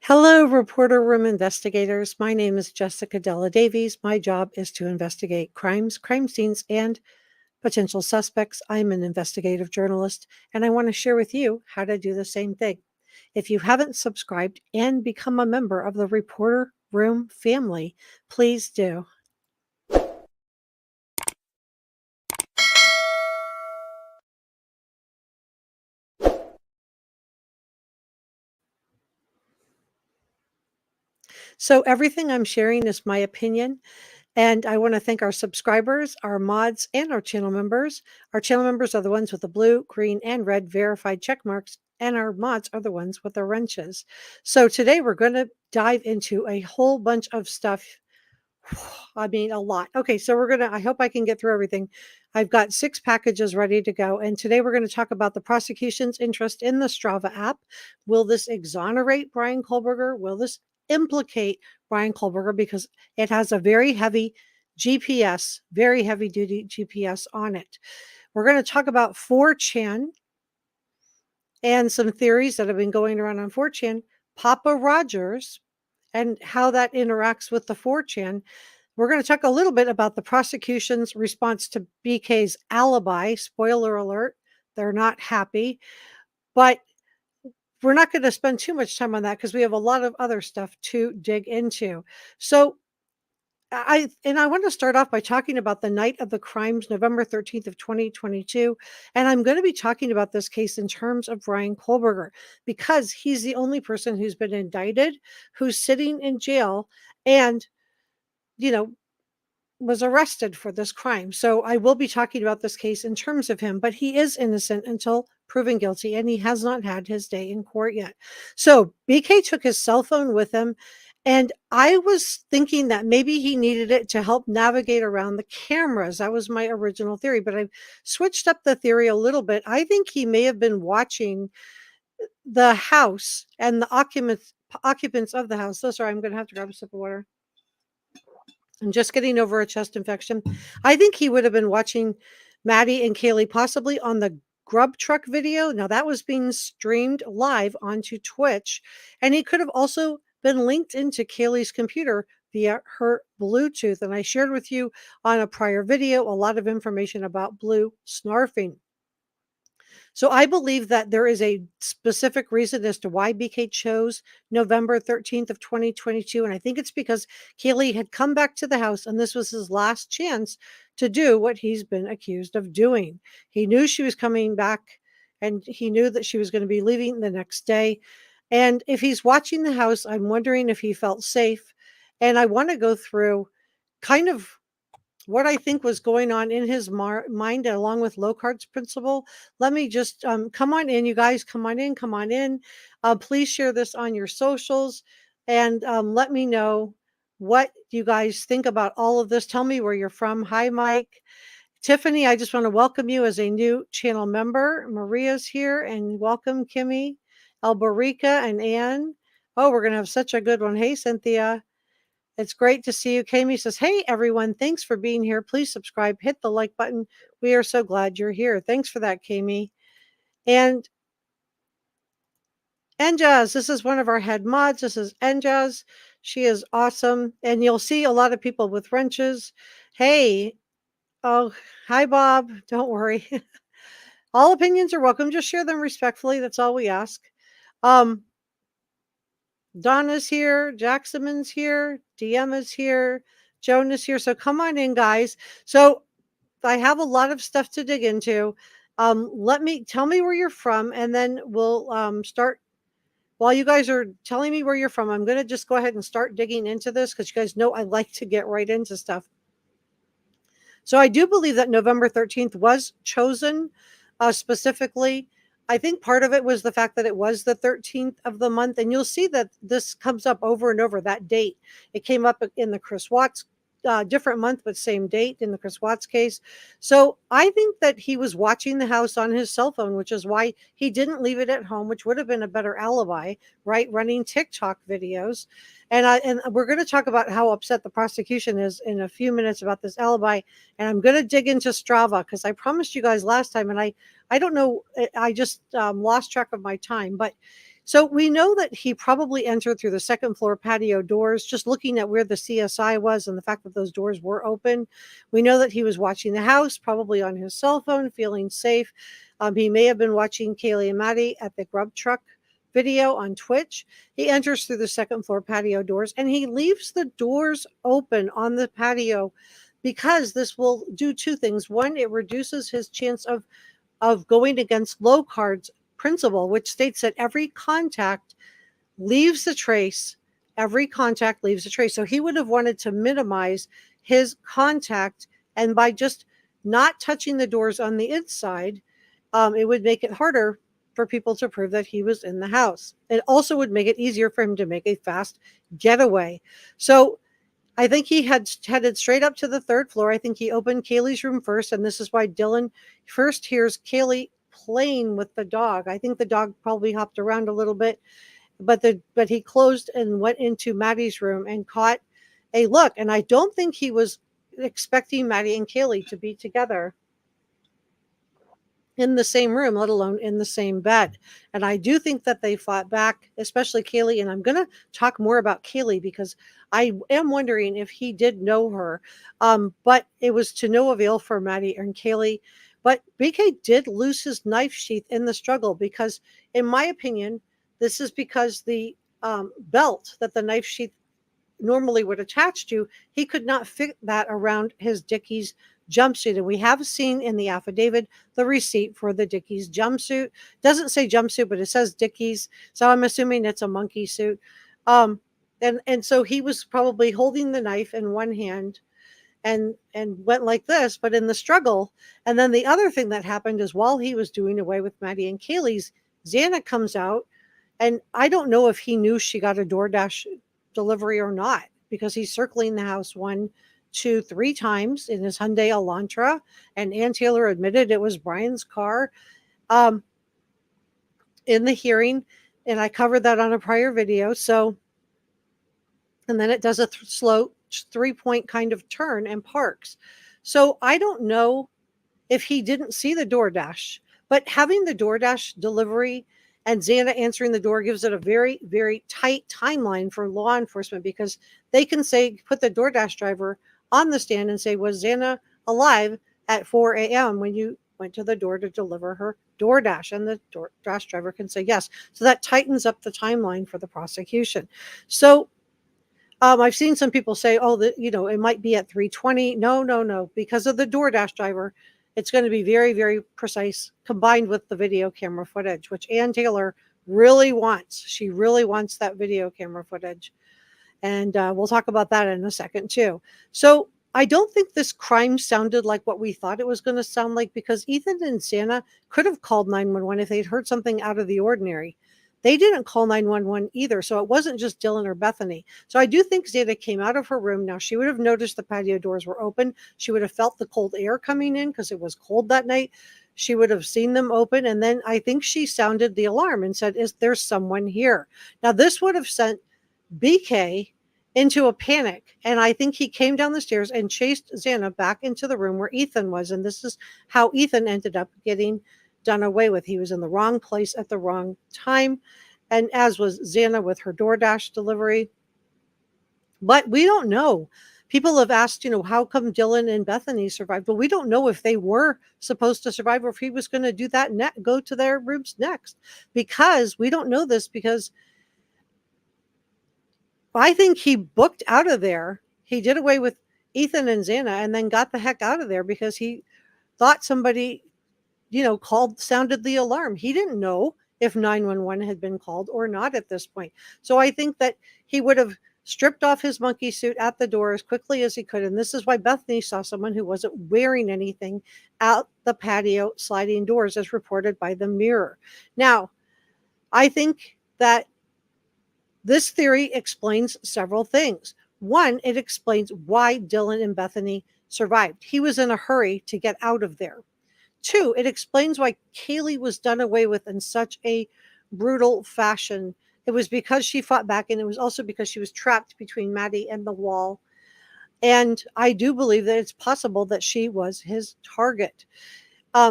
Hello, reporter room investigators. My name is Jessica Davies. My job is to investigate crimes, crime scenes, and potential suspects. I'm an investigative journalist, and I want to share with you how to do the same thing. If you haven't subscribed and become a member of the reporter room family, please do. So, everything I'm sharing is my opinion. And I want to thank our subscribers, our mods, and our channel members. Our channel members are the ones with the blue, green, and red verified check marks, and our mods are the ones with the wrenches. So today we're going to dive into a whole bunch of stuff. I mean, a lot. Okay, so I hope I can get through everything. I've got 6 packages ready to go. And today we're going to talk about the prosecution's interest in the Strava app. Will this exonerate Bryan Kohberger? Will this implicate Bryan Kohberger? Because it has a very heavy GPS, very heavy duty GPS on it. We're going to talk about 4Chan and some theories that have been going around on 4Chan, Pappa Rodgers, and how that interacts with the 4Chan. We're going to talk a little bit about the prosecution's response to BK's alibi. Spoiler alert, they're not happy. But we're not going to spend too much time on that because we have a lot of other stuff to dig into. So I want to start off by talking about the night of the crimes, November 13th of 2022. And I'm going to be talking about this case in terms of Bryan Kohberger because he's the only person who's been indicted, who's sitting in jail and, you know, was arrested for this crime. So I will be talking about this case in terms of him, but he is innocent until proven guilty, and he has not had his day in court yet. So BK took his cell phone with him, and I was thinking that maybe he needed it to help navigate around the cameras. That was my original theory, but I've switched up the theory a little bit. I think he may have been watching the house and the occupants of the house. So sorry, I'm going to have to grab a sip of water. I'm just getting over a chest infection. I think he would have been watching Maddie and Kaylee possibly on the Grub Truck video. Now that was being streamed live onto Twitch, and he could have also been linked into Kaylee's computer via her Bluetooth. And I shared with you on a prior video a lot of information about Blue snarfing. So I believe that there is a specific reason as to why BK chose November 13th of 2022. And I think it's because Kaylee had come back to the house and this was his last chance to do what he's been accused of doing. He knew she was coming back and he knew that she was going to be leaving the next day. And if he's watching the house, I'm wondering if he felt safe. And I want to go through kind of what I think was going on in his mind, along with Lockhardt's principle. Let me just come on in, you guys. Come on in. Come on in. Please share this on your socials and let me know what you guys think about all of this. Tell me where you're from. Hi, Mike. Tiffany, I just want to welcome you as a new channel member. Maria's here and welcome, Kimmy, Albarica, and Anne. Oh, we're going to have such a good one. Hey, Cynthia. It's great to see you. Kami says, hey, everyone, thanks for being here. Please subscribe, hit the like button. We are so glad you're here. Thanks for that, Kami. And Enjaz, this is one of our head mods. This is Enjaz. She is awesome. And you'll see a lot of people with wrenches. Hey, oh, hi, Bob. Don't worry. All opinions are welcome. Just share them respectfully. That's all we ask. Donna's here, Jackson's here, DM is here, Joan is here. So come on in, guys. So I have a lot of stuff to dig into. Tell me where you're from, and then we'll start. While you guys are telling me where you're from, I'm going to just go ahead and start digging into this because you guys know I like to get right into stuff. So I do believe that November 13th was chosen specifically. I think part of it was the fact that it was the 13th of the month. And you'll see that this comes up over and over, that date. It came up in the Chris Watts, different month, but same date in the Chris Watts case. So I think that he was watching the house on his cell phone, which is why he didn't leave it at home, which would have been a better alibi, right? Running TikTok videos. And we're going to talk about how upset the prosecution is in a few minutes about this alibi. And I'm going to dig into Strava because I promised you guys last time, and I don't know, I just lost track of my time. But So we know that he probably entered through the second floor patio doors, just looking at where the CSI was and the fact that those doors were open. We know that he was watching the house, probably on his cell phone, feeling safe. He may have been watching Kaylee and Maddie at the grub truck video on Twitch. He enters through the second floor patio doors and he leaves the doors open on the patio because this will do two things. One, it reduces his chance of going against Locard's principle, which states that every contact leaves a trace. Every contact leaves a trace. So he would have wanted to minimize his contact, and by just not touching the doors on the inside, it would make it harder for people to prove that he was in the house. It also would make it easier for him to make a fast getaway. So I think he had headed straight up to the third floor. I think he opened Kaylee's room first, and this is why Dylan first hears Kaylee playing with the dog. I think the dog probably hopped around a little bit, but he closed and went into Maddie's room and caught a look. And I don't think he was expecting Maddie and Kaylee to be together in the same room, let alone in the same bed. And I do think that they fought back, especially Kaylee. And I'm going to talk more about Kaylee because I am wondering if he did know her. But it was to no avail for Maddie and Kaylee. But BK did lose his knife sheath in the struggle because, in my opinion, this is because the belt that the knife sheath normally would attach to, he could not fit that around his Dickies jumpsuit. And we have seen in the affidavit the receipt for the Dickies jumpsuit. Doesn't say jumpsuit, but it says Dickies. So I'm assuming it's a monkey suit. And so he was probably holding the knife in one hand and went like this, but in the struggle. And then the other thing that happened is while he was doing away with Maddie and Kaylee's, Xana comes out, and I don't know if he knew she got a DoorDash delivery or not, because he's circling the house 1, 2, 3 times in his Hyundai Elantra, and Ann Taylor admitted it was Brian's car in the hearing, and I covered that on a prior video. So, and then it does a slow 3-point kind of turn and parks. So I don't know if he didn't see the DoorDash, but having the DoorDash delivery and Xana answering the door gives it a very, very tight timeline for law enforcement, because they can say, put the DoorDash driver on the stand and say, was Xana alive at 4 a.m. when you went to the door to deliver her DoorDash? And the DoorDash driver can say yes. So that tightens up the timeline for the prosecution. So I've seen some people say, oh, it might be at 3:20. No. Because of the DoorDash driver, it's going to be very, very precise, combined with the video camera footage, which Ann Taylor really wants. She really wants that video camera footage. And we'll talk about that in a second, too. So I don't think this crime sounded like what we thought it was going to sound like, because Ethan and Xana could have called 911 if they'd heard something out of the ordinary. They didn't call 911 either, so it wasn't just Dylan or Bethany. So I do think Xana came out of her room. Now, she would have noticed the patio doors were open. She would have felt the cold air coming in because it was cold that night. She would have seen them open, and then I think she sounded the alarm and said, is there someone here? Now, this would have sent BK into a panic, and I think he came down the stairs and chased Xana back into the room where Ethan was, and this is how Ethan ended up getting done away with. He was in the wrong place at the wrong time, and as was Xana with her DoorDash delivery. But we don't know. People have asked, how come Dylan and Bethany survived? But we don't know if they were supposed to survive or if he was going to do that go to their rooms next, because we don't know this, because I think he booked out of there. He did away with Ethan and Xana and then got the heck out of there because he thought somebody sounded the alarm. He didn't know if 911 had been called or not at this point. So I think that he would have stripped off his monkey suit at the door as quickly as he could. And this is why Bethany saw someone who wasn't wearing anything out the patio sliding doors, as reported by the Mirror. Now, I think that this theory explains several things. One, it explains why Dylan and Bethany survived. He was in a hurry to get out of there. 2, it explains why Kaylee was done away with in such a brutal fashion. It was because she fought back, and it was also because she was trapped between Maddie and the wall. And I do believe that it's possible that she was his target.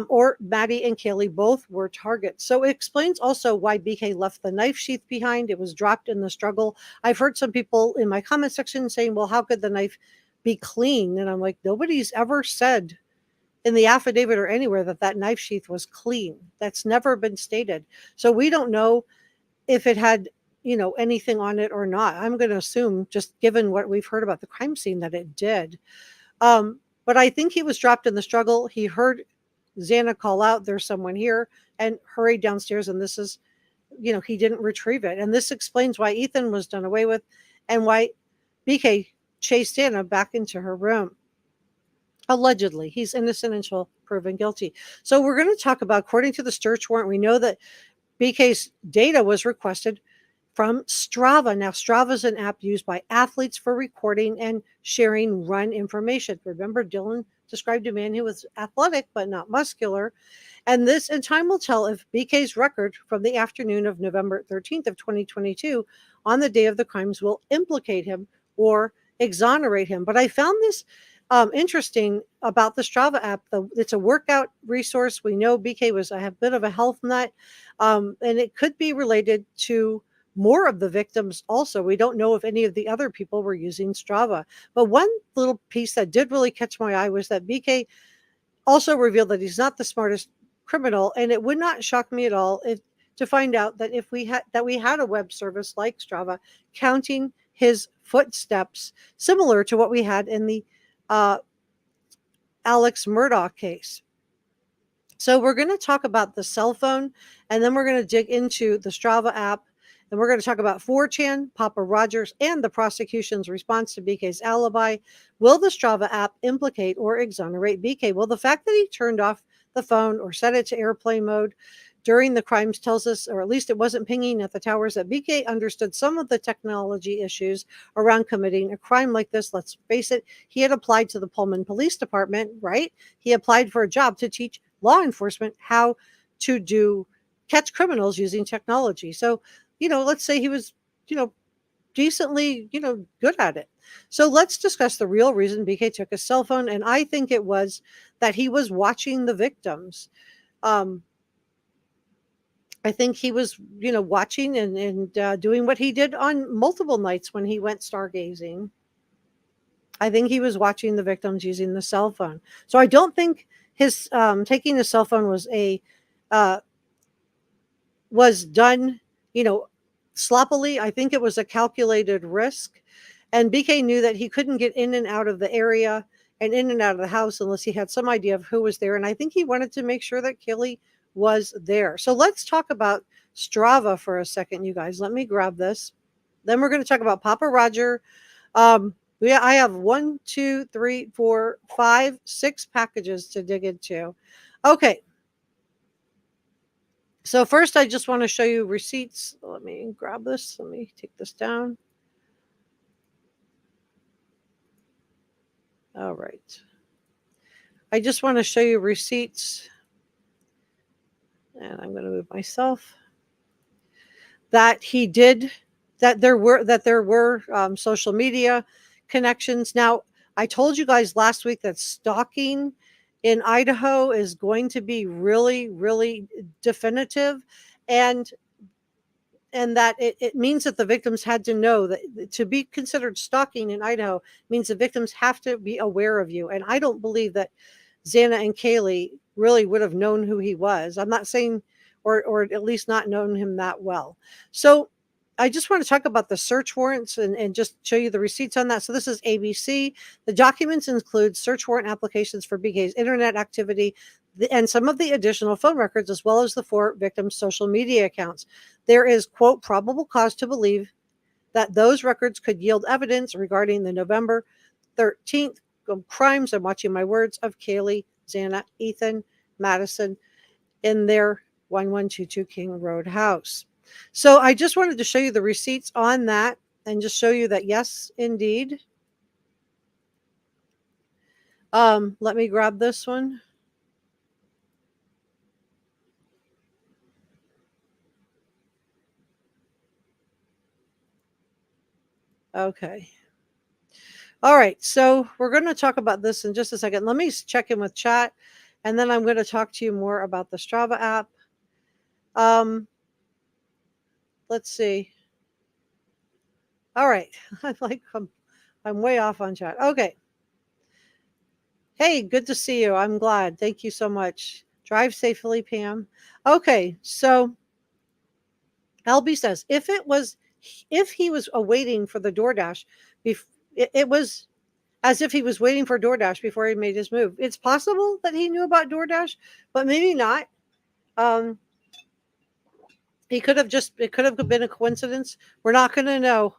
or Maddie and Kaylee both were targets. So it explains also why BK left the knife sheath behind. It was dropped in the struggle. I've heard some people in my comment section saying, well, how could the knife be clean? And I'm like, nobody's ever said in the affidavit or anywhere that that knife sheath was clean. That's never been stated. So we don't know if it had, anything on it or not. I'm going to assume, just given what we've heard about the crime scene, that it did. But I think he was dropped in the struggle. He heard Xana call out, there's someone here, and hurried downstairs. And this is, he didn't retrieve it. And this explains why Ethan was done away with and why BK chased Xana back into her room. Allegedly, he's innocent until proven guilty. So we're going to talk about, according to the search warrant, we know that BK's data was requested from Strava. Now, Strava is an app used by athletes for recording and sharing run information. Remember, Dylan described a man who was athletic but not muscular. And time will tell if BK's record from the afternoon of November 13th of 2022 on the day of the crimes will implicate him or exonerate him. But I found this interesting about the Strava app. It's a workout resource. We know BK was a bit of a health nut, and it could be related to more of the victims also. We don't know if any of the other people were using Strava. But one little piece that did really catch my eye was that BK also revealed that he's not the smartest criminal, and it would not shock me at all to find out that if we had a web service like Strava counting his footsteps, similar to what we had in the Alex Murdaugh case. So we're going to talk about the cell phone, and then we're going to dig into the Strava app, and we're going to talk about 4Chan, Pappa Rodger, and the prosecution's response to BK's alibi. Will the Strava app implicate or exonerate BK? Well, the fact that he turned off the phone or set it to airplane mode during the crimes tells us, or at least it wasn't pinging at the towers, that BK understood some of the technology issues around committing a crime like this. Let's face it, he had applied to the Pullman Police Department, right? He applied for a job to teach law enforcement how to catch criminals using technology. So, let's say he was, decently, good at it. So let's discuss the real reason BK took a cell phone. And I think it was that he was watching the victims. I think he was, watching and doing what he did on multiple nights when he went stargazing. I think he was watching the victims using the cell phone. So I don't think his taking the cell phone was done, sloppily. I think it was a calculated risk. And BK knew that he couldn't get in and out of the area and in and out of the house unless he had some idea of who was there. And I think he wanted to make sure that Kaylee was there. So let's talk about Strava for a second, you guys. Let me grab this. Then we're going to talk about Pappa Rodger. I have 1, 2, 3, 4, 5, 6 packages to dig into. Okay. So first, I just want to show you receipts. Let me grab this. Let me take this down. All right. I just want to show you receipts. And I'm going to move myself. That he did, that there were social media connections. Now, I told you guys last week that stalking in Idaho is going to be really, really definitive, and that it means that the victims had to know that to be considered stalking in Idaho means the victims have to be aware of you. And I don't believe that Xana and Kaylee really would have known who he was. I'm not saying, or at least not known him that well. So I just want to talk about the search warrants and just show you the receipts on that. So this is ABC. The documents include search warrant applications for BK's internet activity and some of the additional phone records, as well as the 4 victims' social media accounts. There is, quote, probable cause to believe that those records could yield evidence regarding the November 13th crimes, I'm watching my words, of Kaylee, Xana, Ethan, Madison in their 1122 King Road house. So I just wanted to show you the receipts on that and just show you that, yes, indeed. Let me grab this one. Okay. All right. So we're going to talk about this in just a second. Let me check in with chat And then I'm going to talk to you more about the Strava app. Um, let's see. All right. I'm way off on chat. Okay. Hey, good to see you. I'm glad. Thank you so much. Drive safely, Pam. Okay. So LB says if he was awaiting for the DoorDash, it was as if he was waiting for DoorDash before he made his move. It's possible that he knew about DoorDash, but maybe not. Um, it could have been a coincidence. We're not going to know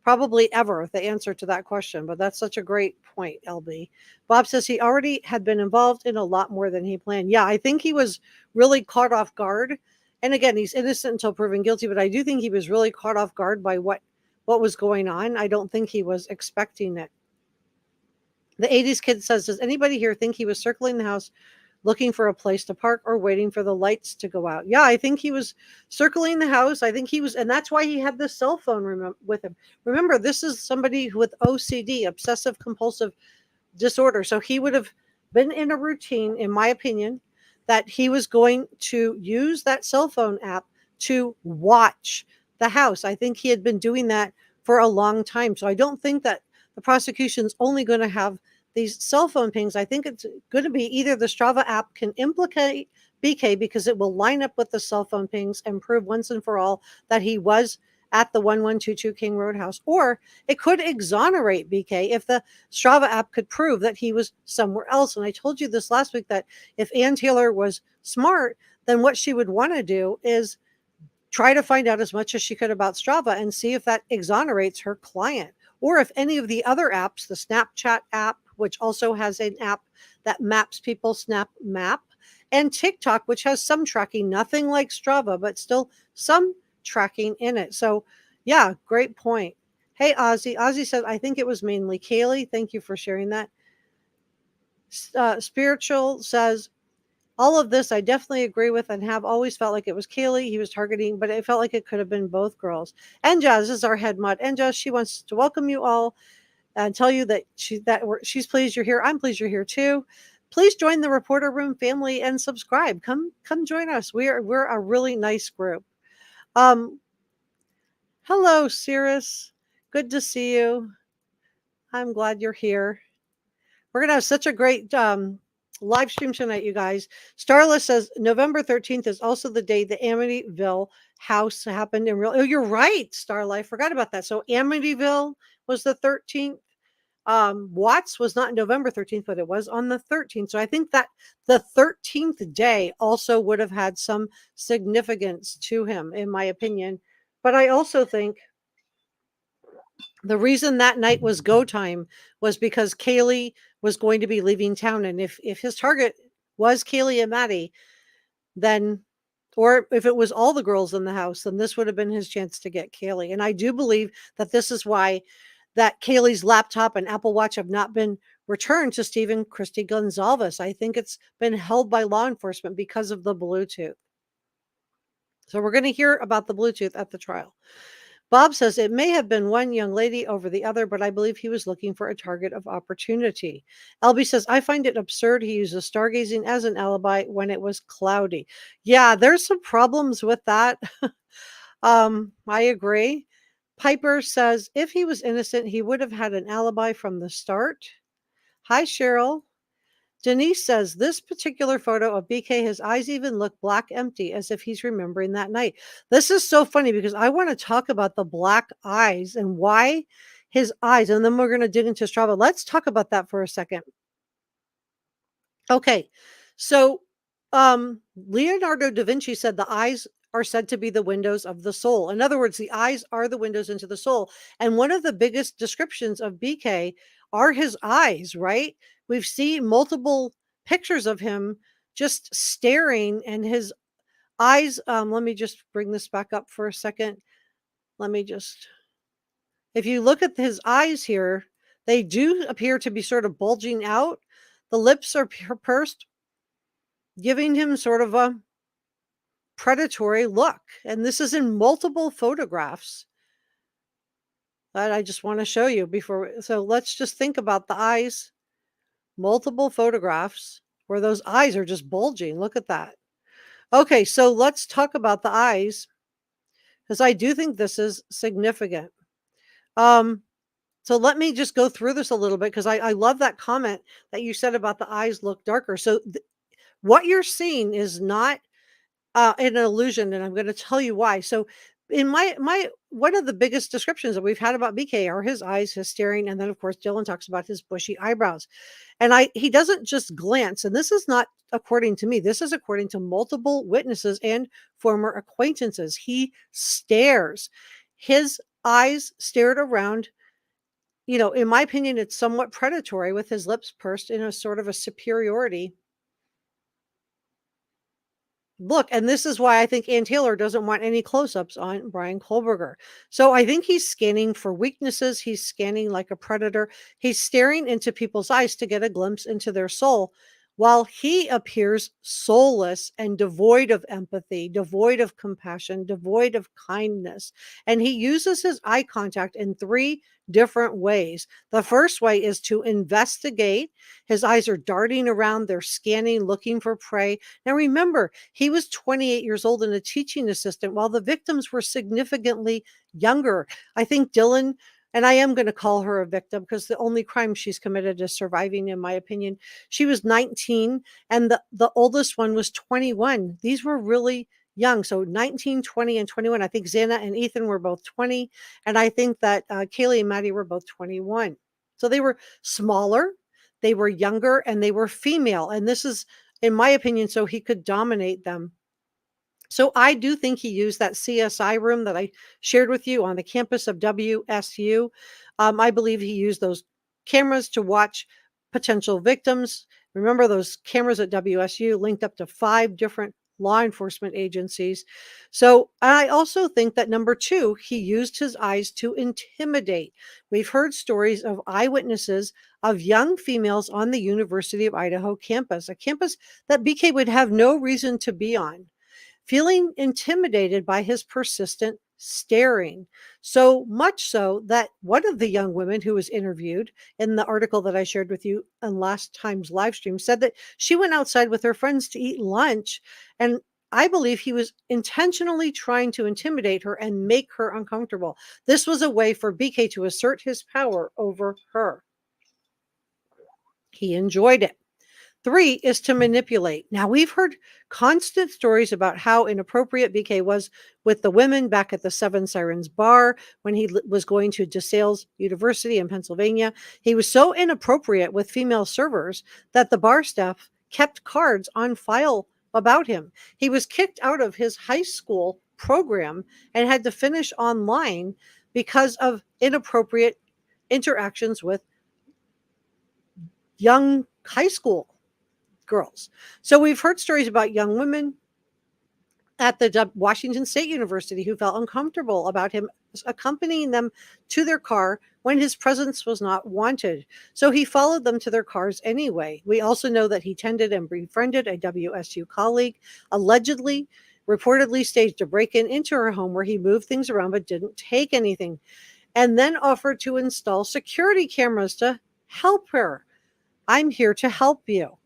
probably ever the answer to that question, but that's such a great point, LB. Bob says he already had been involved in a lot more than he planned. Yeah, I think he was really caught off guard. And again, he's innocent until proven guilty, but I do think he was really caught off guard by what was going on. I don't think he was expecting it. The 80s kid says, does anybody here think he was circling the house looking for a place to park or waiting for the lights to go out? Yeah, I think he was circling the house. I think he was, and that's why he had the cell phone with him. Remember, this is somebody with OCD, obsessive compulsive disorder. So he would have been in a routine, in my opinion, that he was going to use that cell phone app to watch the house. I think he had been doing that for a long time. So I don't think that the prosecution's only going to have these cell phone pings. I think it's going to be either the Strava app can implicate BK because it will line up with the cell phone pings and prove once and for all that he was at the 1122 King Road house, or it could exonerate BK if the Strava app could prove that he was somewhere else. And I told you this last week that if Ann Taylor was smart, then what she would want to do is try to find out as much as she could about Strava and see if that exonerates her client. Or if any of the other apps, the Snapchat app, which also has an app that maps people, Snap Map, and TikTok, which has some tracking, nothing like Strava, but still some tracking in it. So, yeah, great point. Hey, Ozzy. Ozzy said, I think it was mainly Kaylee. Thank you for sharing that. Spiritual says, all of this I definitely agree with and have always felt like it was Kaylee he was targeting, but it felt like it could have been both girls. And Jazz is our head mod. And Jazz, she wants to welcome you all and tell you that she's pleased you're here. I'm pleased you're here too. Please join the Reporter Room family and subscribe. Come join us. We're a really nice group. Hello, Cirrus. Good to see you. I'm glad you're here. We're gonna have such a great live stream tonight, you guys. Starless says November 13th is also the day the Amityville house happened in real. Oh, you're right, Starlight. Forgot about that. So Amityville was the 13th. Watts was not November 13th, but it was on the 13th. So I think that the 13th day also would have had some significance to him, in my opinion. But I also think the reason that night was go time was because Kaylee was going to be leaving town. And if his target was Kaylee and Maddie, then, or if it was all the girls in the house, then this would have been his chance to get Kaylee. And I do believe that this is why that Kaylee's laptop and Apple Watch have not been returned to Stephen Christie Goncalves. I think it's been held by law enforcement because of the Bluetooth. So we're going to hear about the Bluetooth at the trial. Bob says it may have been one young lady over the other, but I believe he was looking for a target of opportunity. LB says, I find it absurd he uses stargazing as an alibi when it was cloudy. Yeah, there's some problems with that. I agree. Piper says, if he was innocent, he would have had an alibi from the start. Hi, Cheryl. Denise says, this particular photo of BK, his eyes even look black empty as if he's remembering that night. This is so funny because I want to talk about the black eyes and why his eyes, and then we're going to dig into Strava. Let's talk about that for a second. Okay, so Leonardo da Vinci said the eyes are said to be the windows of the soul. In other words, the eyes are the windows into the soul. And one of the biggest descriptions of BK are his eyes, right? We've seen multiple pictures of him just staring, and his eyes. Let me just bring this back up for a second. If you look at his eyes here, they do appear to be sort of bulging out. The lips are pursed, giving him sort of a predatory look. And this is in multiple photographs that I just want to show you before. So let's just think about the eyes. Multiple photographs where those eyes are just bulging. Look at that. Okay, so let's talk about the eyes, because I do think this is significant. Um, so let me just go through this a little bit, because I love that comment that you said about the eyes look darker. So what you're seeing is not an illusion, and I'm going to tell you why. So in my one of the biggest descriptions that we've had about BK are his eyes, his staring, and then of course Dylan talks about his bushy eyebrows. And he doesn't just glance, and this is not according to me. This is according to multiple witnesses and former acquaintances. He stares. His eyes stared around. In my opinion, it's somewhat predatory, with his lips pursed in a sort of a superiority look. And this is why I think Ann Taylor doesn't want any close-ups on Bryan Kohberger. So I think he's scanning for weaknesses. He's scanning like a predator. He's staring into people's eyes to get a glimpse into their soul, while he appears soulless and devoid of empathy, devoid of compassion, devoid of kindness. And he uses his eye contact in three different ways. The first way is to investigate. His eyes are darting around, they're scanning, looking for prey. Now remember, he was 28 years old and a teaching assistant, while the victims were significantly younger. I think Dylan, and I am going to call her a victim because the only crime she's committed is surviving, in my opinion. She was 19 and the oldest one was 21. These were really young. So 19, 20, and 21. I think Xana and Ethan were both 20. And I think that Kaylee and Maddie were both 21. So they were smaller, they were younger, and they were female. And this is, in my opinion, so he could dominate them. So I do think he used that CSI room that I shared with you on the campus of WSU. I believe he used those cameras to watch potential victims. Remember, those cameras at WSU linked up to 5 different law enforcement agencies. So I also think that number 2, he used his eyes to intimidate. We've heard stories of eyewitnesses of young females on the University of Idaho campus, a campus that BK would have no reason to be on, feeling intimidated by his persistent staring. So much so that one of the young women who was interviewed in the article that I shared with you on last time's live stream said that she went outside with her friends to eat lunch, and I believe he was intentionally trying to intimidate her and make her uncomfortable. This was a way for BK to assert his power over her. He enjoyed it. 3 is to manipulate. Now, we've heard constant stories about how inappropriate BK was with the women back at the Seven Sirens bar when he was going to DeSales University in Pennsylvania. He was so inappropriate with female servers that the bar staff kept cards on file about him. He was kicked out of his high school program and had to finish online because of inappropriate interactions with young high school girls. So we've heard stories about young women at the Washington State University who felt uncomfortable about him accompanying them to their car when his presence was not wanted. So he followed them to their cars anyway. We also know that he tended and befriended a WSU colleague, allegedly, reportedly staged a break-in into her home where he moved things around but didn't take anything, and then offered to install security cameras to help her. I'm here to help you.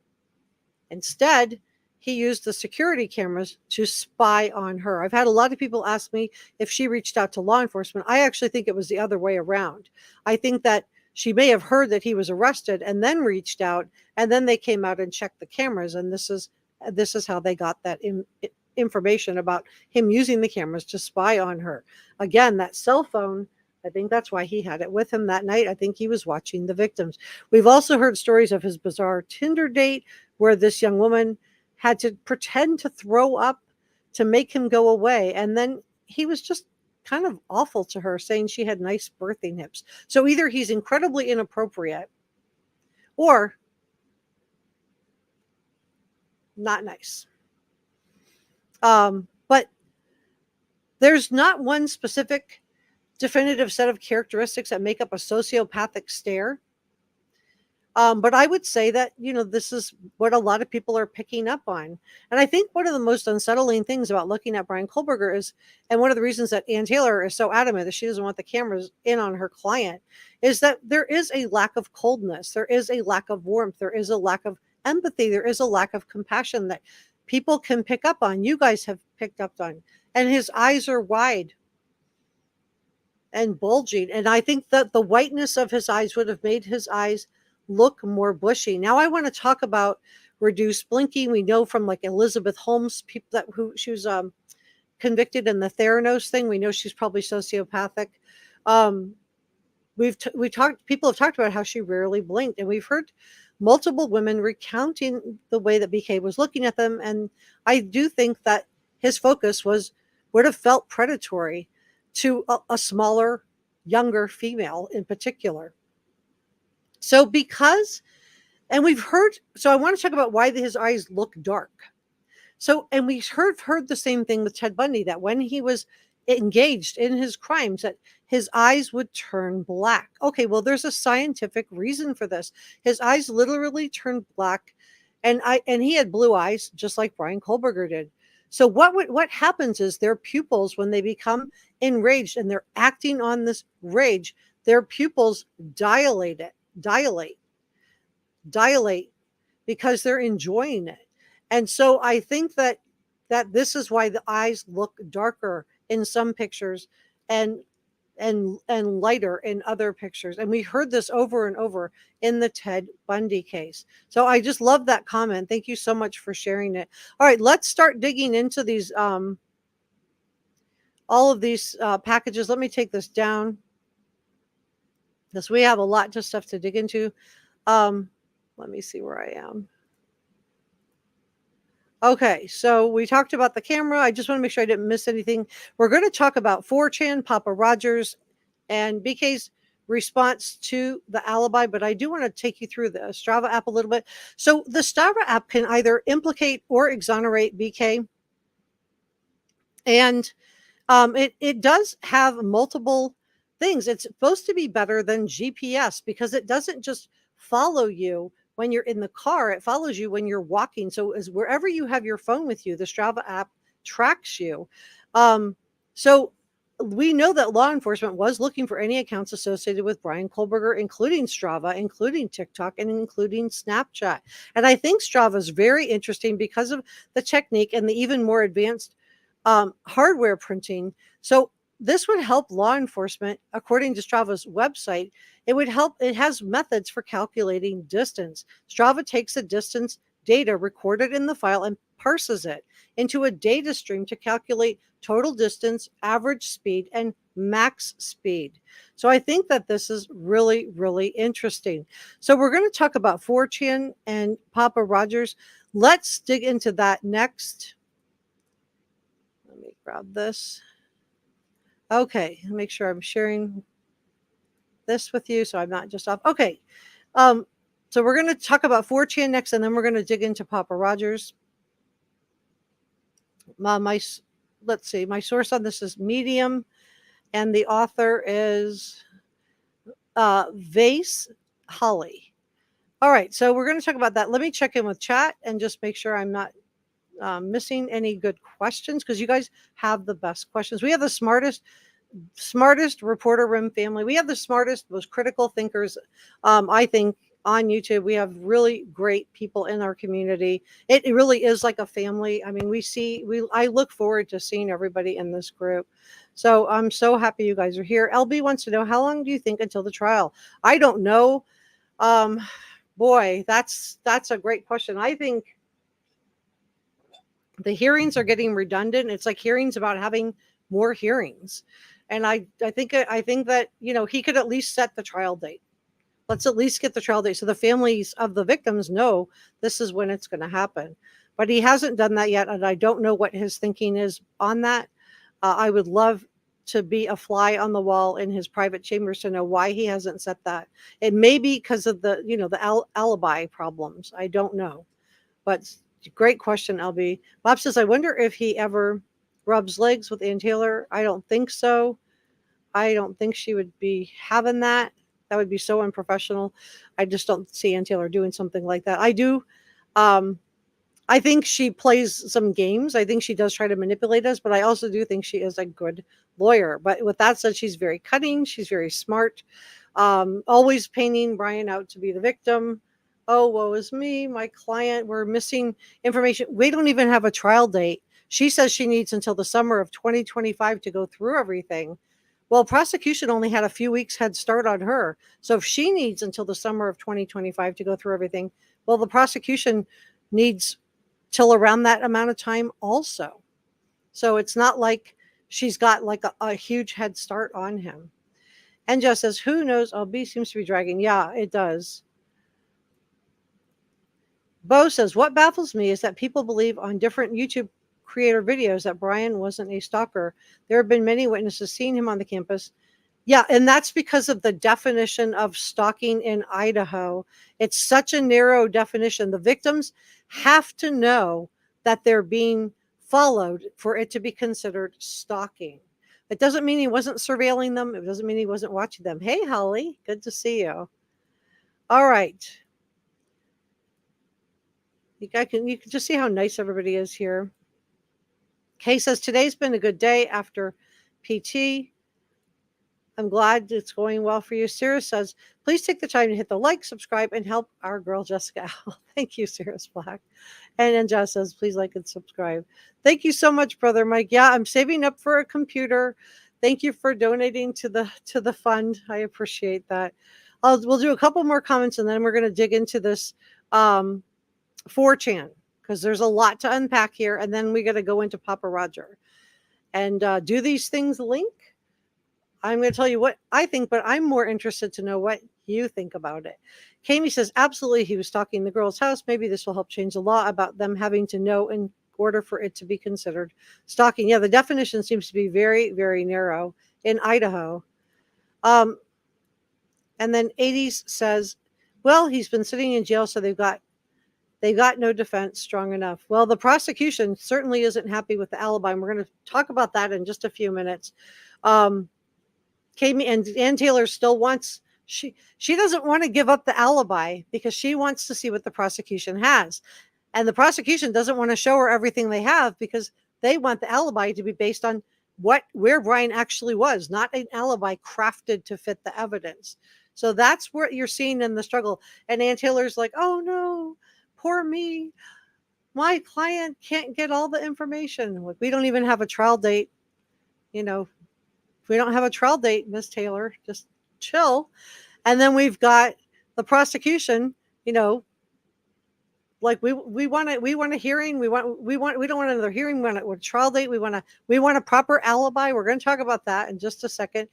Instead, he used the security cameras to spy on her. I've had a lot of people ask me if she reached out to law enforcement. I actually think it was the other way around. I think that she may have heard that he was arrested and then reached out, and then they came out and checked the cameras. And this is how they got that information about him using the cameras to spy on her. Again, that cell phone, I think that's why he had it with him that night. I think he was watching the victims. We've also heard stories of his bizarre Tinder date where this young woman had to pretend to throw up to make him go away. And then he was just kind of awful to her, saying she had nice birthing hips. So either he's incredibly inappropriate or not nice. But there's not one specific definitive set of characteristics that make up a sociopathic stare. But I would say that, this is what a lot of people are picking up on. And I think one of the most unsettling things about looking at Bryan Kohberger is, and one of the reasons that Ann Taylor is so adamant that she doesn't want the cameras in on her client, is that there is a lack of coldness. There is a lack of warmth. There is a lack of empathy. There is a lack of compassion that people can pick up on. You guys have picked up on. And his eyes are wide and bulging. And I think that the whiteness of his eyes would have made his eyes look more bushy. Now I want to talk about reduced blinking. We know from like Elizabeth Holmes, people that who she was convicted in the Theranos thing. We know she's probably sociopathic. People have talked about how she rarely blinked, and we've heard multiple women recounting the way that BK was looking at them. And I do think that his focus would have felt predatory to a smaller, younger female in particular. So we've heard, so I want to talk about why his eyes look dark. So, and we heard the same thing with Ted Bundy, that when he was engaged in his crimes, that his eyes would turn black. Okay, well, there's a scientific reason for this. His eyes literally turned black, and he had blue eyes, just like Bryan Kohberger did. So what happens is their pupils, when they become enraged and they're acting on this rage, their pupils dilate because they're enjoying it. And so I think that this is why the eyes look darker in some pictures and lighter in other pictures. And we heard this over and over in the Ted Bundy case. So I just love that comment. Thank you so much for sharing it. All right, let's start digging into these all of these packages. Let me take this down, because we have a lot of stuff to dig into. Let me see where I am. Okay, so we talked about the camera. I just want to make sure I didn't miss anything. We're going to talk about 4Chan, Pappa Rodger's, and BK's response to the alibi, but I do want to take you through the Strava app a little bit. So the Strava app can either implicate or exonerate BK, and it does have multiple things. It's supposed to be better than GPS because it doesn't just follow you when you're in the car, it follows you when you're walking. So as wherever you have your phone with you, the Strava app tracks you. So we know that law enforcement was looking for any accounts associated with Bryan Kohberger, including Strava, including TikTok, and including Snapchat. And I think Strava is very interesting because of the technique and the even more advanced hardware printing. So this would help law enforcement, according to Strava's website. It has methods for calculating distance. Strava takes the distance data recorded in the file and parses it into a data stream to calculate total distance, average speed, and max speed. So I think that this is really, really interesting. So we're going to talk about 4Chan and Pappa Rodger's. Let's dig into that next. Let me grab this. Okay, make sure I'm sharing this with you so I'm not just off. Okay, so we're going to talk about 4Chan next, and then we're going to dig into Pappa Rodger's. Let's see, my source on this is Medium, and the author is Vase Holly. All right, so we're going to talk about that. Let me check in with chat and just make sure I'm not missing any good questions, because you guys have the best questions. We have the smartest reporter room family. We have the smartest, most critical thinkers, I think, on YouTube. We have really great people in our community. It really is like a family. I mean, I look forward to seeing everybody in this group. So I'm so happy you guys are here. LB wants to know, how long do you think until the trial? I don't know. Boy, that's a great question. I think the hearings are getting redundant. It's like hearings about having more hearings. And I think that, he could at least set the trial date. Let's at least get the trial date so the families of the victims know this is when it's going to happen. But he hasn't done that yet, and I don't know what his thinking is on that. I would love to be a fly on the wall in his private chambers to know why he hasn't set that. It may be because of the alibi problems. I don't know. But great question, LB. Bob says, I wonder if he ever rubs legs with Ann Taylor. I don't think so. I don't think she would be having that. That would be so unprofessional. I just don't see Ann Taylor doing something like that. I do. I think she plays some games. I think she does try to manipulate us, but I also do think she is a good lawyer. But with that said, she's very cunning. She's very smart. Always painting Bryan out to be the victim. Oh, woe is me. My client, we're missing information. We don't even have a trial date. She says she needs until the summer of 2025 to go through everything. Well, prosecution only had a few weeks head start on her. So if she needs until the summer of 2025 to go through everything, well, the prosecution needs till around that amount of time also. So it's not like she's got like a huge head start on him. And Jess says, who knows? Oh, B seems to be dragging. Yeah, it does. Bo says, what baffles me is that people believe on different YouTube creator videos that Bryan wasn't a stalker. There have been many witnesses seeing him on the campus. Yeah, and that's because of the definition of stalking in Idaho. It's such a narrow definition. The victims have to know that they're being followed for it to be considered stalking. It doesn't mean he wasn't surveilling them. It doesn't mean he wasn't watching them. Hey, Holly, good to see you. All right. You can just see how nice everybody is here. Kay says, today's been a good day after PT. I'm glad it's going well for you. Sarah says, please take the time to hit the like, subscribe, and help our girl Jessica out. Thank you, Sarah's Black. And then Jess says, please like and subscribe. Thank you so much, Brother Mike. Yeah, I'm saving up for a computer. Thank you for donating to the fund. I appreciate that. We'll do a couple more comments and then we're going to dig into this 4chan because there's a lot to unpack here. And then we got to go into Pappa Rodger. And do these things link? I'm going to tell you what I think, but I'm more interested to know what you think about it. Kami says, absolutely, he was stalking the girl's house. Maybe this will help change the law about them having to know in order for it to be considered stalking. Yeah, the definition seems to be very, very narrow in Idaho. And then 80s says, well, he's been sitting in jail, so they've got no defense strong enough. Well, the prosecution certainly isn't happy with the alibi, and we're going to talk about that in just a few minutes. Kami and Ann Taylor still wants, she doesn't want to give up the alibi because she wants to see what the prosecution has. And the prosecution doesn't want to show her everything they have because they want the alibi to be based on where Bryan actually was, not an alibi crafted to fit the evidence. So that's what you're seeing in the struggle. And Ann Taylor's like, oh no, poor me. My client can't get all the information. We don't even have a trial date. If we don't have a trial date, Miss Taylor, just chill. And then we've got the prosecution, like we want a hearing. We don't want another hearing. We want a trial date. We want a proper alibi. We're going to talk about that in just a second.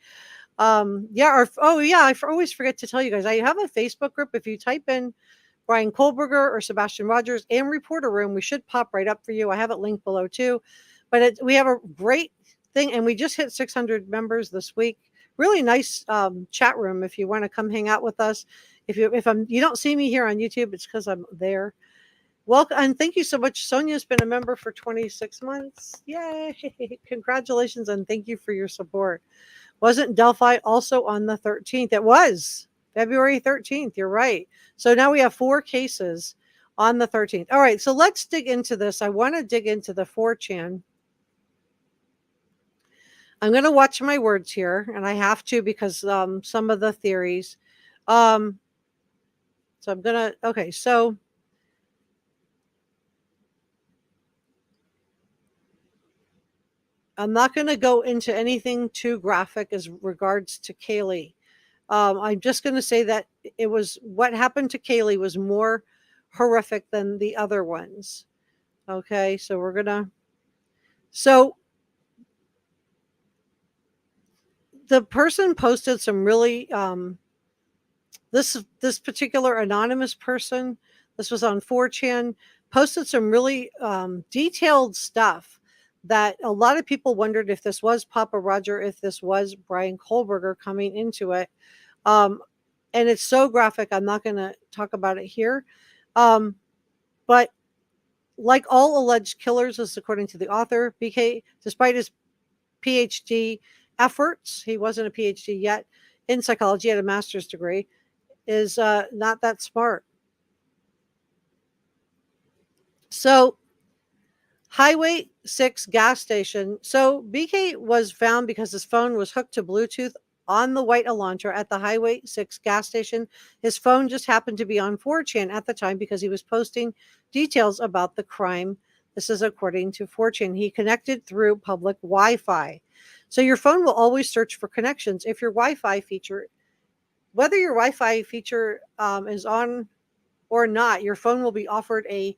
I always forget to tell you guys, I have a Facebook group. If you type in Bryan Kohberger or Sebastian Rogers and Reporter Room, we should pop right up for you. I have it linked below too. But we have a great thing, and we just hit 600 members this week. Really nice chat room if you want to come hang out with us. If you don't see me here on YouTube, it's because I'm there. Welcome, and thank you so much. Sonia's been a member for 26 months. Yay! Congratulations, and thank you for your support. Wasn't Delphi also on the 13th? It was February 13th. You're right. So now we have 4 cases on the 13th. All right, so let's dig into this. I want to dig into the 4chan. I'm going to watch my words here, and I have to because some of the theories. So I'm going to, okay, so I'm not going to go into anything too graphic as regards to Kaylee. I'm just going to say that what happened to Kaylee was more horrific than the other ones. Okay, so the person posted some really, this particular anonymous person, this was on 4chan, posted some really detailed stuff that a lot of people wondered if this was Pappa Rodger, if this was Bryan Kohberger coming into it. And it's so graphic, I'm not going to talk about it here. But like all alleged killers, as according to the author, BK, despite his PhD efforts, he wasn't a PhD yet in psychology, had a master's degree, is not that smart. So Highway 6 gas station. So BK was found because his phone was hooked to Bluetooth on the white Elantra at the Highway 6 gas station. His phone just happened to be on 4chan at the time because he was posting details about the crime. This is according to 4chan. He connected through public Wi-Fi. So your phone will always search for connections. If your Wi-Fi feature, whether your Wi-Fi feature is on or not, your phone will be offered a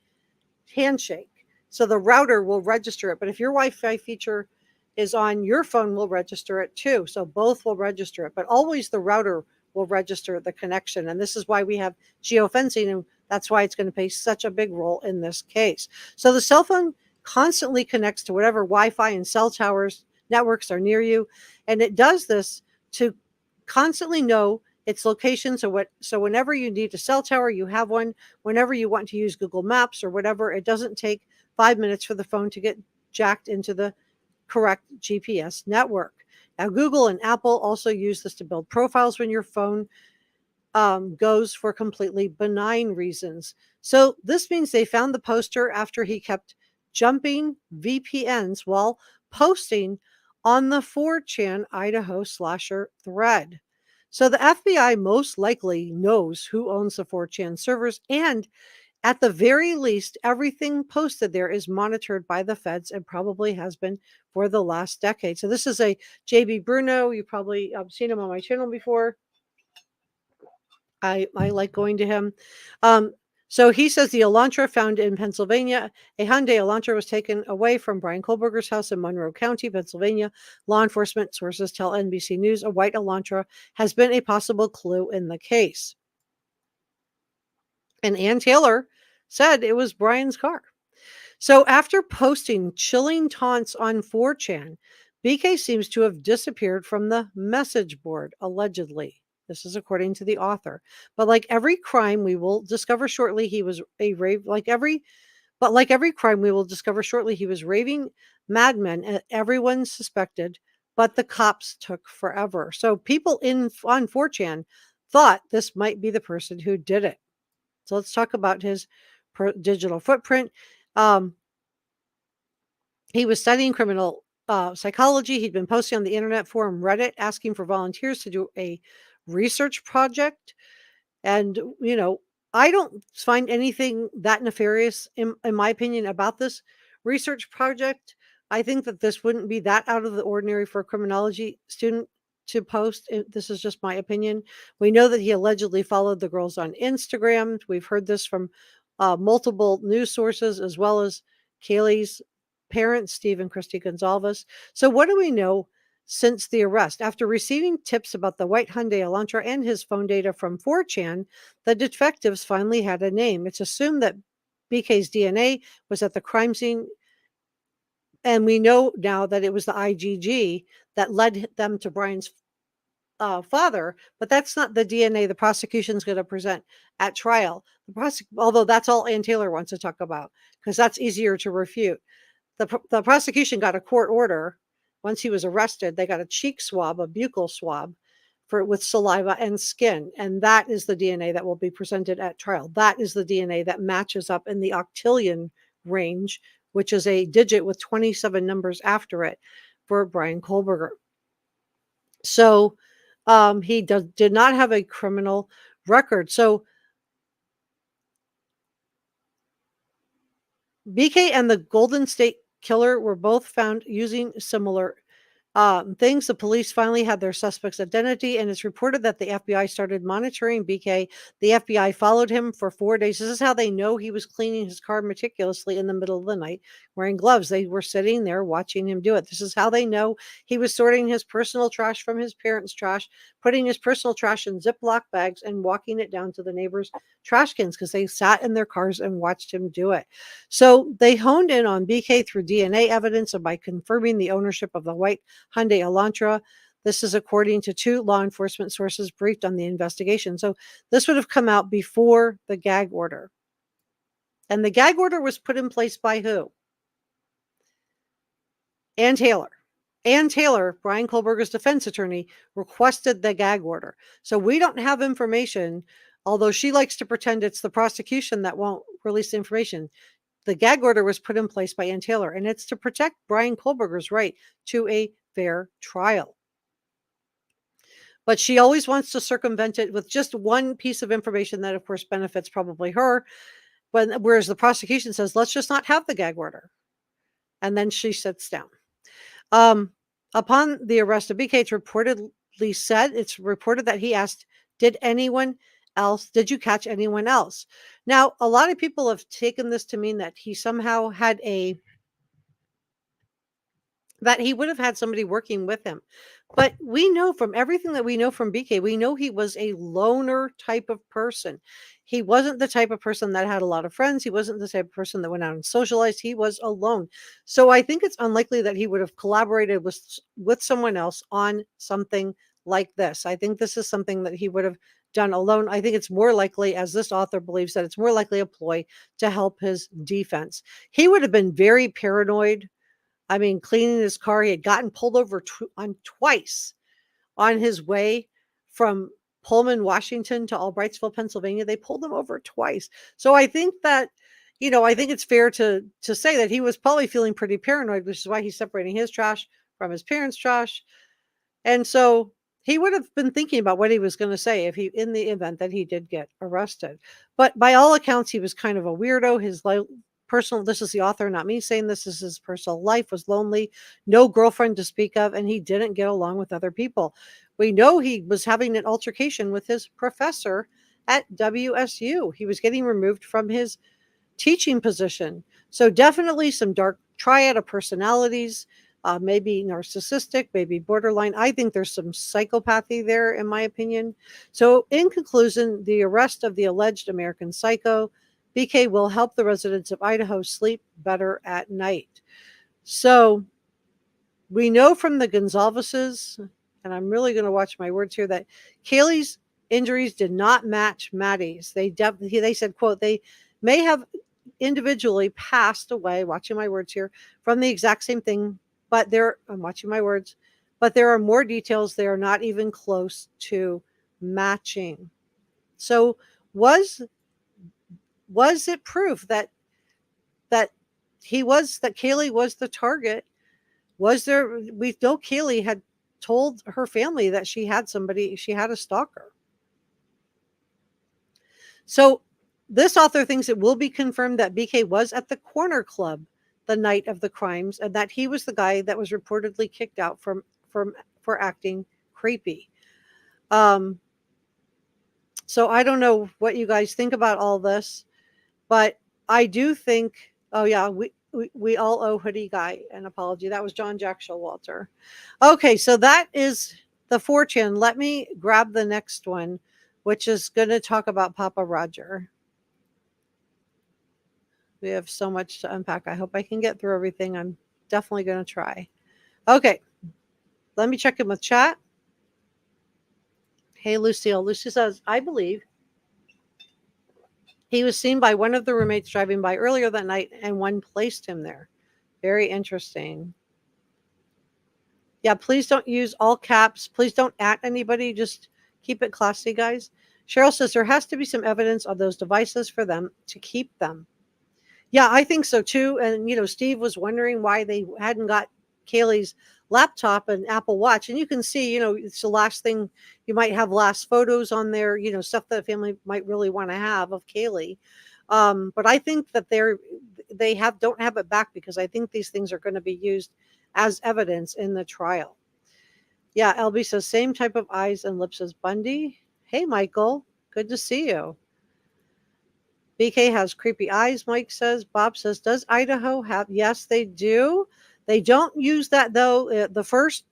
handshake. So the router will register it. But if your Wi-Fi feature is on, your phone will register it too. So both will register it. But always the router will register the connection. And this is why we have geofencing. And that's why it's going to play such a big role in this case. So the cell phone constantly connects to whatever Wi-Fi and cell towers networks are near you. And it does this to constantly know its location. So whenever you need a cell tower, you have one. Whenever you want to use Google Maps or whatever, it doesn't take 5 minutes for the phone to get jacked into the correct GPS network. Now, Google and Apple also use this to build profiles when your phone goes for completely benign reasons. So this means they found the poster after he kept jumping VPNs while posting on the 4chan Idaho slasher thread. So the FBI most likely knows who owns the 4chan servers, and at the very least, everything posted there is monitored by the feds and probably has been for the last decade. So this is a JB Bruno. You probably seen him on my channel before. I like going to him. So he says the Elantra found in Pennsylvania, a Hyundai Elantra was taken away from Bryan Kohberger's house in Monroe County, Pennsylvania. Law enforcement sources tell NBC News a white Elantra has been a possible clue in the case. And Ann Taylor said it was Brian's car. So after posting chilling taunts on 4chan, BK seems to have disappeared from the message board, allegedly. This is according to the author. But like every crime, we will discover shortly he was a rave. Like every crime, we will discover shortly he was raving madman, and everyone suspected, but the cops took forever. So people on 4chan thought this might be the person who did it. So let's talk about his digital footprint. He was studying criminal psychology. He'd been posting on the internet forum Reddit asking for volunteers to do a research project. And, I don't find anything that nefarious, in my opinion, about this research project. I think that this wouldn't be that out of the ordinary for a criminology student to post. This is just my opinion. We know that he allegedly followed the girls on Instagram. We've heard this from multiple news sources, as well as Kaylee's parents, Steve and Christy Goncalves. So what do we know since the arrest? After receiving tips about the white Hyundai Elantra and his phone data from 4chan, the detectives finally had a name. It's assumed that BK's DNA was at the crime scene, and we know now that it was the IgG that led them to Brian's father, but that's not the DNA the prosecution's going to present at trial. Although that's all Ann Taylor wants to talk about, because that's easier to refute. The prosecution got a court order. Once he was arrested, they got a cheek swab, a buccal swab, with saliva and skin, and that is the DNA that will be presented at trial. That is the DNA that matches up in the octillion range, which is a digit with 27 numbers after it for Bryan Kohberger. So he did not have a criminal record. So BK and the Golden State Killer were both found using similar things. The police finally had their suspect's identity, and it's reported that the FBI started monitoring BK. The FBI followed him for 4 days. This is how they know he was cleaning his car meticulously in the middle of the night, wearing gloves. They were sitting there watching him do it. This is how they know he was sorting his personal trash from his parents' trash, putting his personal trash in Ziploc bags, and walking it down to the neighbors' trash cans, because they sat in their cars and watched him do it. So they honed in on BK through DNA evidence and by confirming the ownership of the white Hyundai Elantra. This is according to 2 law enforcement sources briefed on the investigation. So this would have come out before the gag order. And the gag order was put in place by who? Ann Taylor. Ann Taylor, Bryan Kohberger's defense attorney, requested the gag order. So we don't have information, although she likes to pretend it's the prosecution that won't release the information. The gag order was put in place by Ann Taylor, and it's to protect Bryan Kohberger's right to a fair trial. But she always wants to circumvent it with just one piece of information that, of course, benefits probably her. Whereas the prosecution says, let's just not have the gag order. And then she sits down. Um, upon the arrest of BK, it's reported that he asked, did you catch anyone else? Now, a lot of people have taken this to mean that he somehow that he would have had somebody working with him. But we know from everything that we know from BK, we know he was a loner type of person. He wasn't the type of person that had a lot of friends. He wasn't the type of person that went out and socialized. He was alone. So I think it's unlikely that he would have collaborated with someone else on something like this. I think this is something that he would have done alone. I think it's more likely, as this author believes, that it's more likely a ploy to help his defense. He would have been very paranoid. I mean, cleaning his car, he had gotten pulled over twice on his way from Pullman, Washington to Albrightsville, Pennsylvania. They pulled him over twice. So I think that, I think it's fair to say that he was probably feeling pretty paranoid, which is why he's separating his trash from his parents' trash. And so he would have been thinking about what he was going to say in the event that he did get arrested. But by all accounts, he was kind of a weirdo. His this is the author, not me saying this, is his personal life was lonely, no girlfriend to speak of, and he didn't get along with other people. We know he was having an altercation with his professor at WSU. He was getting removed from his teaching position. So definitely some dark triad of personalities, maybe narcissistic, maybe borderline. I think there's some psychopathy there, in my opinion. So in conclusion, the arrest of the alleged American psycho BK will help the residents of Idaho sleep better at night. So we know from the Goncalveses, and I'm really going to watch my words here, that Kaylee's injuries did not match Maddie's. They said, quote, they may have individually passed away, watching my words here, from the exact same thing, but I'm watching my words, but there are more details. They are not even close to matching. So was it proof that Kaylee was the target? We know Kaylee had told her family that she had a stalker. So this author thinks it will be confirmed that BK was at the Corner Club the night of the crimes, and that he was the guy that was reportedly kicked out for acting creepy. So I don't know what you guys think about all this, but I do think, oh yeah, we all owe Hoodie Guy an apology. That was John Jack Showalter. Okay, so that is the 4chan. Let me grab the next one, which is going to talk about Pappa Rodger. We have so much to unpack. I hope I can get through everything. I'm definitely going to try. Okay, let me check in with chat. Hey, Lucille. Lucy says, I believe he was seen by one of the roommates driving by earlier that night, and one placed him there. Very interesting. Yeah, please don't use all caps. Please don't at anybody. Just keep it classy, guys. Cheryl says there has to be some evidence on those devices for them to keep them. Yeah, I think so too. And, Steve was wondering why they hadn't got Kaylee's laptop and Apple Watch. And you can see, it's the last thing you might have, last photos on there, stuff that a family might really want to have of Kaylee. But I think that don't have it back, because I think these things are going to be used as evidence in the trial. Yeah, LB says same type of eyes and lips as Bundy. Hey, Michael, good to see you. BK has creepy eyes, Mike says. Bob says, does Idaho have? Yes, they do. They don't use that, though. The first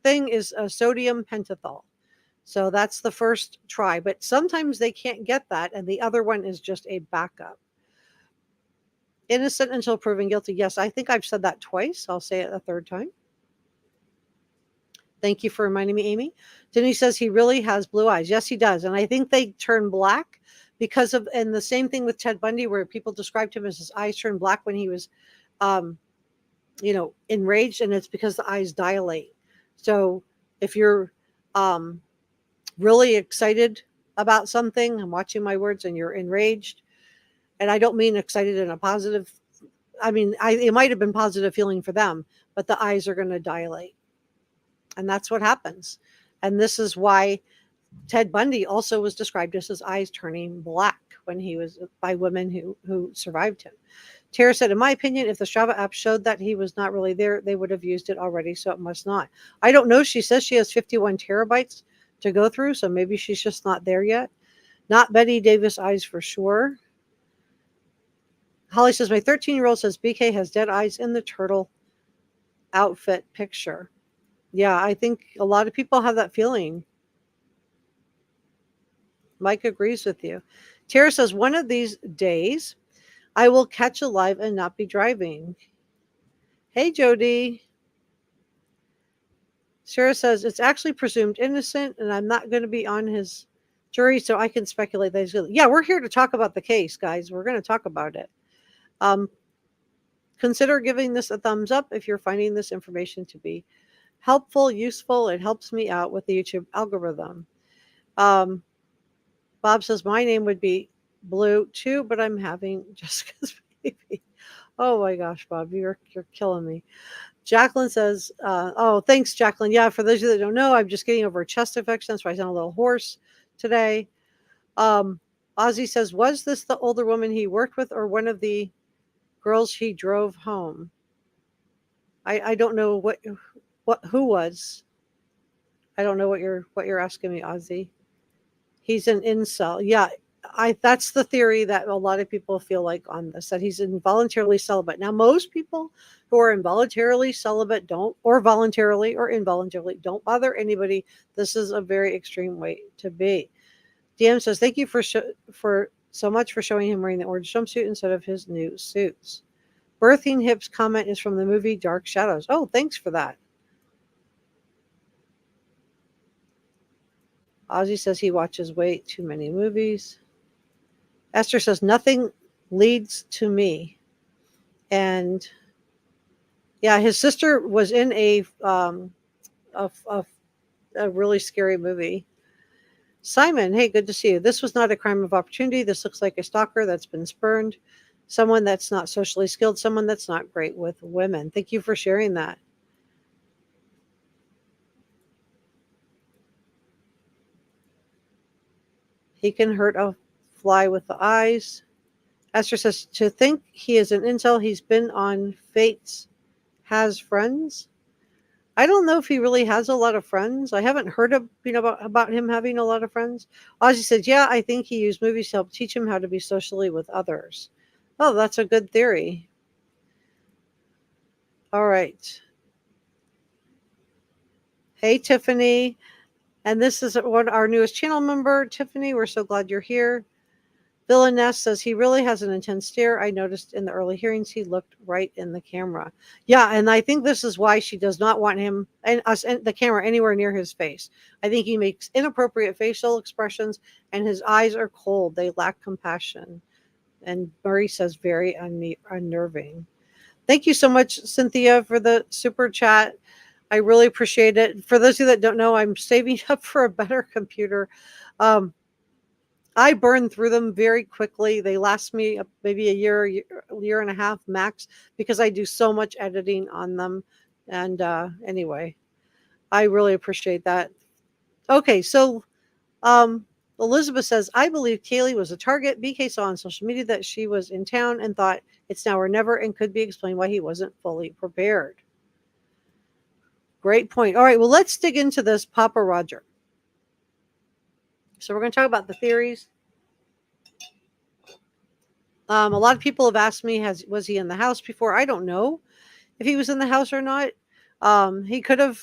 thing is sodium pentothal. So that's the first try. But sometimes they can't get that, and the other one is just a backup. Innocent until proven guilty. Yes, I think I've said that twice. I'll say it a third time. Thank you for reminding me, Amy. Denise says he really has blue eyes. Yes, he does. And I think they turn black and the same thing with Ted Bundy, where people described him as his eyes turned black when he was, enraged, and it's because the eyes dilate. So if you're really excited about something, I'm watching my words, and you're enraged, and I don't mean excited in a positive, it might have been positive feeling for them, but the eyes are going to dilate. And that's what happens. And this is why Ted Bundy also was described as his eyes turning black when he was by women who survived him. Tara said, in my opinion, if the Strava app showed that he was not really there, they would have used it already, so it must not. I don't know. She says she has 51 terabytes to go through, so maybe she's just not there yet. Not Betty Davis eyes for sure. Holly says, my 13-year-old says BK has dead eyes in the turtle outfit picture. Yeah, I think a lot of people have that feeling. Mike agrees with you. Tara says, one of these days, I will catch a live and not be driving. Hey, Jody. Sarah says, it's actually presumed innocent, and I'm not going to be on his jury, so I can speculate that he's guilty. Yeah, we're here to talk about the case, guys. We're going to talk about it. Consider giving this a thumbs up if you're finding this information to be helpful, useful. It helps me out with the YouTube algorithm. Bob says, my name would be Blue too, but I'm having Jessica's baby. Oh my gosh, Bob, you're killing me. Jacqueline says, oh, thanks, Jacqueline. Yeah, for those of you that don't know, I'm just getting over a chest infection. That's why I sound a little hoarse today. Ozzy says, was this the older woman he worked with or one of the girls he drove home? I don't know who was. I don't know what you're asking me, Ozzy. He's an incel. Yeah, that's the theory that a lot of people feel like on this, that he's involuntarily celibate. Now, most people who are involuntarily celibate don't, or voluntarily or involuntarily, don't bother anybody. This is a very extreme way to be. DM says, thank you for so much for showing him wearing the orange jumpsuit instead of his new suits. Birthing Hips comment is from the movie Dark Shadows. Oh, thanks for that. Ozzy says he watches way too many movies. Esther says, nothing leads to me. And yeah, his sister was in a really scary movie. Simon, hey, good to see you. This was not a crime of opportunity. This looks like a stalker that's been spurned, someone that's not socially skilled, someone that's not great with women. Thank you for sharing that. He can hurt a fly with the eyes. Esther says, to think he is an incel, he's been on Fates, has friends. I don't know if he really has a lot of friends. I haven't heard about him having a lot of friends. Ozzy said, yeah, I think he used movies to help teach him how to be socially with others. Oh, that's a good theory. All right. Hey, Tiffany. And this is our newest channel member, Tiffany. We're so glad you're here. Villainess says he really has an intense stare. I noticed in the early hearings he looked right in the camera. Yeah, and I think this is why she does not want him and us and the camera anywhere near his face. I think he makes inappropriate facial expressions and his eyes are cold. They lack compassion. And Murray says very unnerving. Thank you so much, Cynthia, for the super chat. I really appreciate it. For those of you that don't know, I'm saving up for a better computer. I burn through them very quickly. They last me maybe a year and a half max because I do so much editing on them. And anyway, I really appreciate that. Okay, so Elizabeth says, I believe Kaylee was a target. BK saw on social media that she was in town and thought it's now or never and could be explained why he wasn't fully prepared. Great point. All right, well, let's dig into this Pappa Rodger. So we're going to talk about the theories. A lot of people have asked me, was he in the house before? I don't know if he was in the house or not. He could have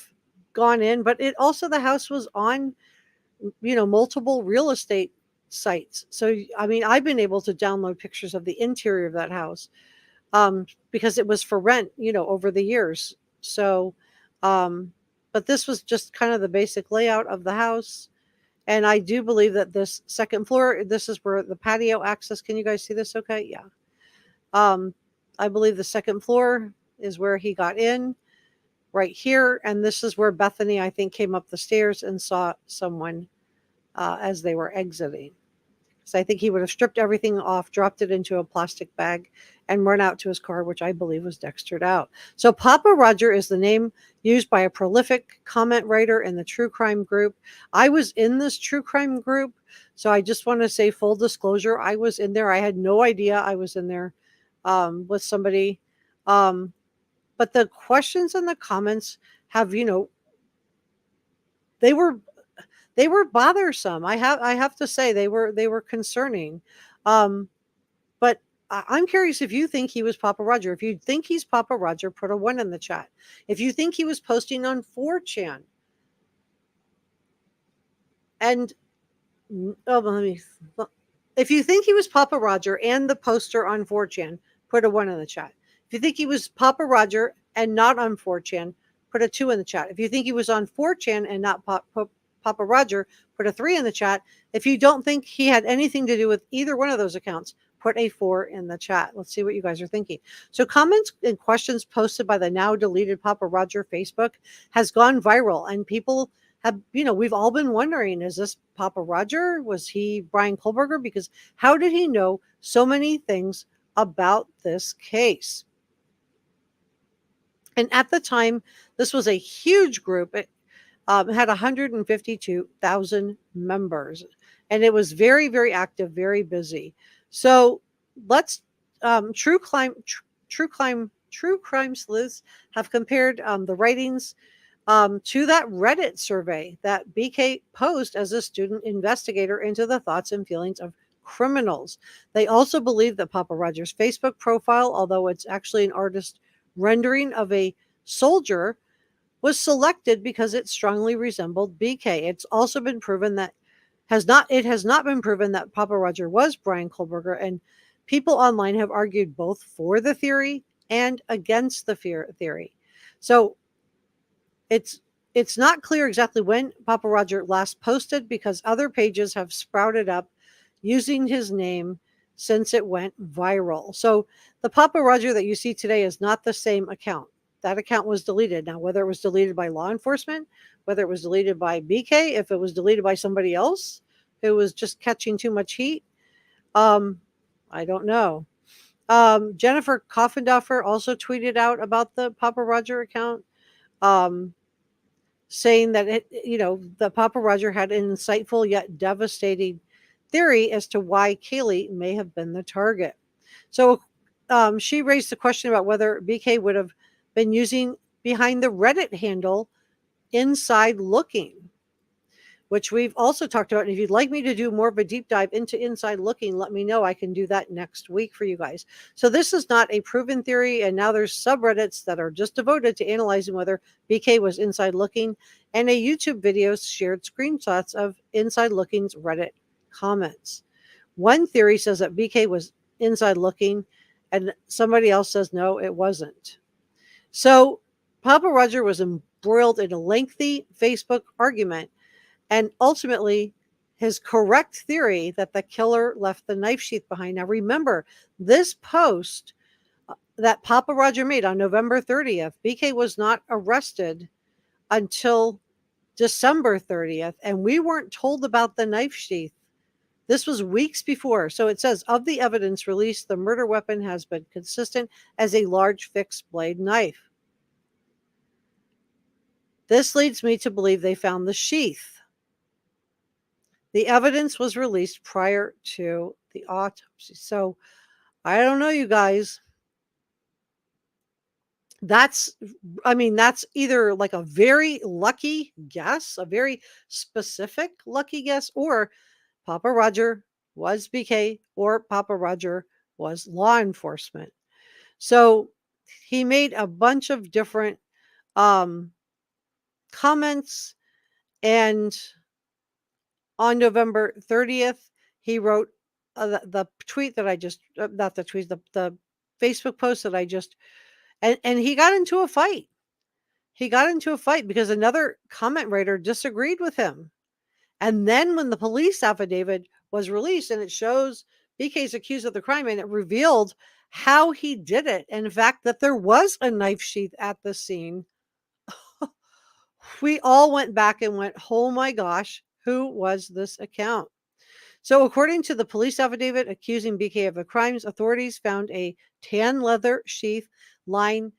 gone in, but the house was on, multiple real estate sites. So, I mean, I've been able to download pictures of the interior of that house because it was for rent, over the years. So, but this was just kind of the basic layout of the house. And I do believe that this second floor, this is where the patio access. Can you guys see this? Okay. Yeah. I believe the second floor is where he got in right here. And this is where Bethany, I think, came up the stairs and saw someone as they were exiting. So I think he would have stripped everything off, dropped it into a plastic bag, and run out to his car, which I believe was dextered out. So Pappa Rodger is the name used by a prolific comment writer in the true crime group. I was in this true crime group, so I just want to say full disclosure, I was in there. I had no idea I was in there with somebody. But the questions and the comments have, they were bothersome. I have to say they were concerning. But I'm curious if you think he was Pappa Rodger. If you think he's Pappa Rodger, put a 1 in the chat. If you think he was posting on 4chan, and if you think he was Pappa Rodger and the poster on 4chan, put a 1 in the chat. If you think he was Pappa Rodger and not on 4chan, put a 2 in the chat. If you think he was on 4chan and not Pappa Rodger, put a 3 in the chat. If you don't think he had anything to do with either one of those accounts, put a 4 in the chat. Let's see what you guys are thinking. So comments and questions posted by the now deleted Pappa Rodger Facebook has gone viral, and people have, we've all been wondering, is this Pappa Rodger? Was he Bryan Kohberger? Because how did he know so many things about this case? And at the time, this was a huge group. It had 152,000 members, and it was very, very active, very busy. So let's true crime sleuths have compared the writings to that Reddit survey that BK posed as a student investigator into the thoughts and feelings of criminals. They also believe that Pappa Rodger's Facebook profile, although it's actually an artist rendering of a soldier, was selected because it strongly resembled BK. It's also been proven that it has not been proven that Pappa Rodger was Bryan Kohberger, and people online have argued both for the theory and against the theory. So it's not clear exactly when Pappa Rodger last posted, because other pages have sprouted up using his name since it went viral. So the Pappa Rodger that you see today is not the same account. That account was deleted. Now, whether it was deleted by law enforcement, whether it was deleted by BK, if it was deleted by somebody else who was just catching too much heat, I don't know. Jennifer Coffendoffer also tweeted out about the Pappa Rodger account, saying that the Pappa Rodger had an insightful yet devastating theory as to why Kaylee may have been the target. So she raised the question about whether BK would have been using behind the Reddit handle Inside Looking, which we've also talked about. And if you'd like me to do more of a deep dive into Inside Looking, let me know. I can do that next week for you guys. So this is not a proven theory, and now there's subreddits that are just devoted to analyzing whether BK was Inside Looking, and a YouTube video shared screenshots of Inside Looking's Reddit comments. One theory says that BK was Inside Looking, and somebody else says no, it wasn't. So Pappa Rodger was embroiled in a lengthy Facebook argument, and ultimately his correct theory that the killer left the knife sheath behind. Now remember, this post that Pappa Rodger made on November 30th, BK was not arrested until December 30th, and we weren't told about the knife sheath. This was weeks before. So it says, of the evidence released, the murder weapon has been consistent as a large fixed blade knife. This leads me to believe they found the sheath. The evidence was released prior to the autopsy. So I don't know, you guys. That's either like a very lucky guess, a very specific lucky guess, or Pappa Rodger was BK, or Pappa Rodger was law enforcement. So he made a bunch of different comments, and on November 30th, he wrote the tweet that I just, not the tweet, the Facebook post that I just, and he got into a fight. He got into a fight because another comment writer disagreed with him. And then when the police affidavit was released, and it shows BK's accused of the crime, and it revealed how he did it, and in fact that there was a knife sheath at the scene, we all went back and went, oh my gosh, who was this account? So, according to the police affidavit accusing BK of the crimes, authorities found a tan leather sheath lying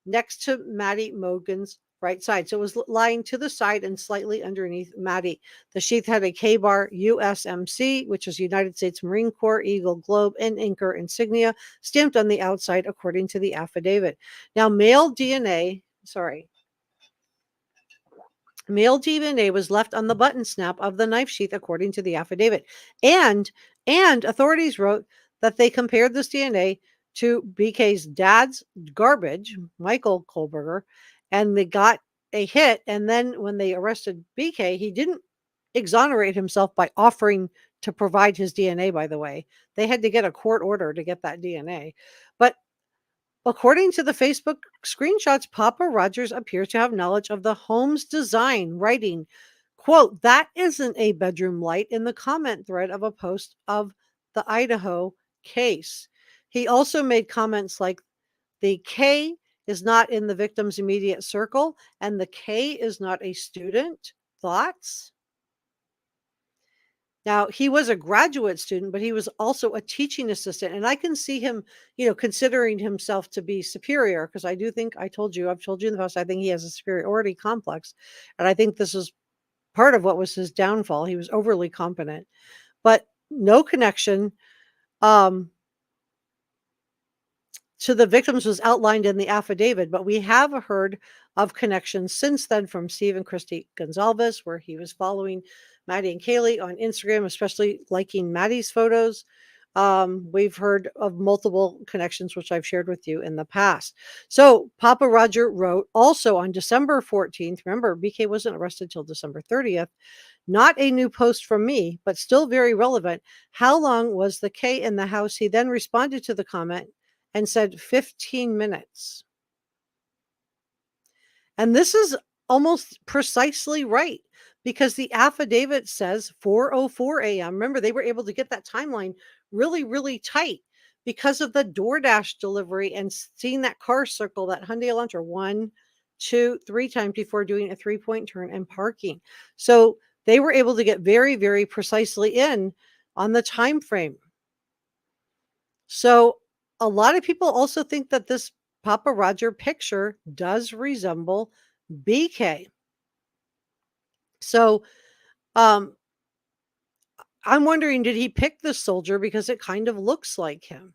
next to Maddie Mogan's right side. So it was lying to the side and slightly underneath Maddie. The sheath had a K-bar USMC, which is United States Marine Corps Eagle Globe and Anchor insignia, stamped on the outside, according to the affidavit. Now, male DNA was left on the button snap of the knife sheath, according to the affidavit. And authorities wrote that they compared this DNA to BK's dad's garbage, Michael Kohberger, and they got a hit. And then when they arrested BK, he didn't exonerate himself by offering to provide his DNA, by the way. They had to get a court order to get that DNA. But according to the Facebook screenshots, Pappa Rodger appears to have knowledge of the home's design, writing, quote, "That isn't a bedroom light," in the comment thread of a post of the Idaho case. He also made comments like, "The K is not in the victim's immediate circle, and the K is not a student. Thoughts?" Now, he was a graduate student, but he was also a teaching assistant. And I can see him, considering himself to be superior, because I've told you in the past, I think he has a superiority complex. And I think this is part of what was his downfall. He was overly competent, but no connection to the victims was outlined in the affidavit. But we have heard of connections since then from Steve and Christy Goncalves, where he was following Maddie and Kaylee on Instagram, especially liking Maddie's photos. We've heard of multiple connections, which I've shared with you in the past. So Pappa Rodger wrote also on December 14th, remember, BK wasn't arrested till December 30th, not a new post from me, but still very relevant. How long was the K in the house? He then responded to the comment and said 15 minutes. And this is almost precisely right, because the affidavit says 4:04 a.m. Remember, they were able to get that timeline really, really tight because of the DoorDash delivery and seeing that car circle that Hyundai Elantra 1, 2, 3 times before doing a 3-point turn and parking. So they were able to get very, very precisely in on the time frame. So a lot of people also think that this Pappa Rodger picture does resemble BK. So I'm wondering, did he pick this soldier because it kind of looks like him?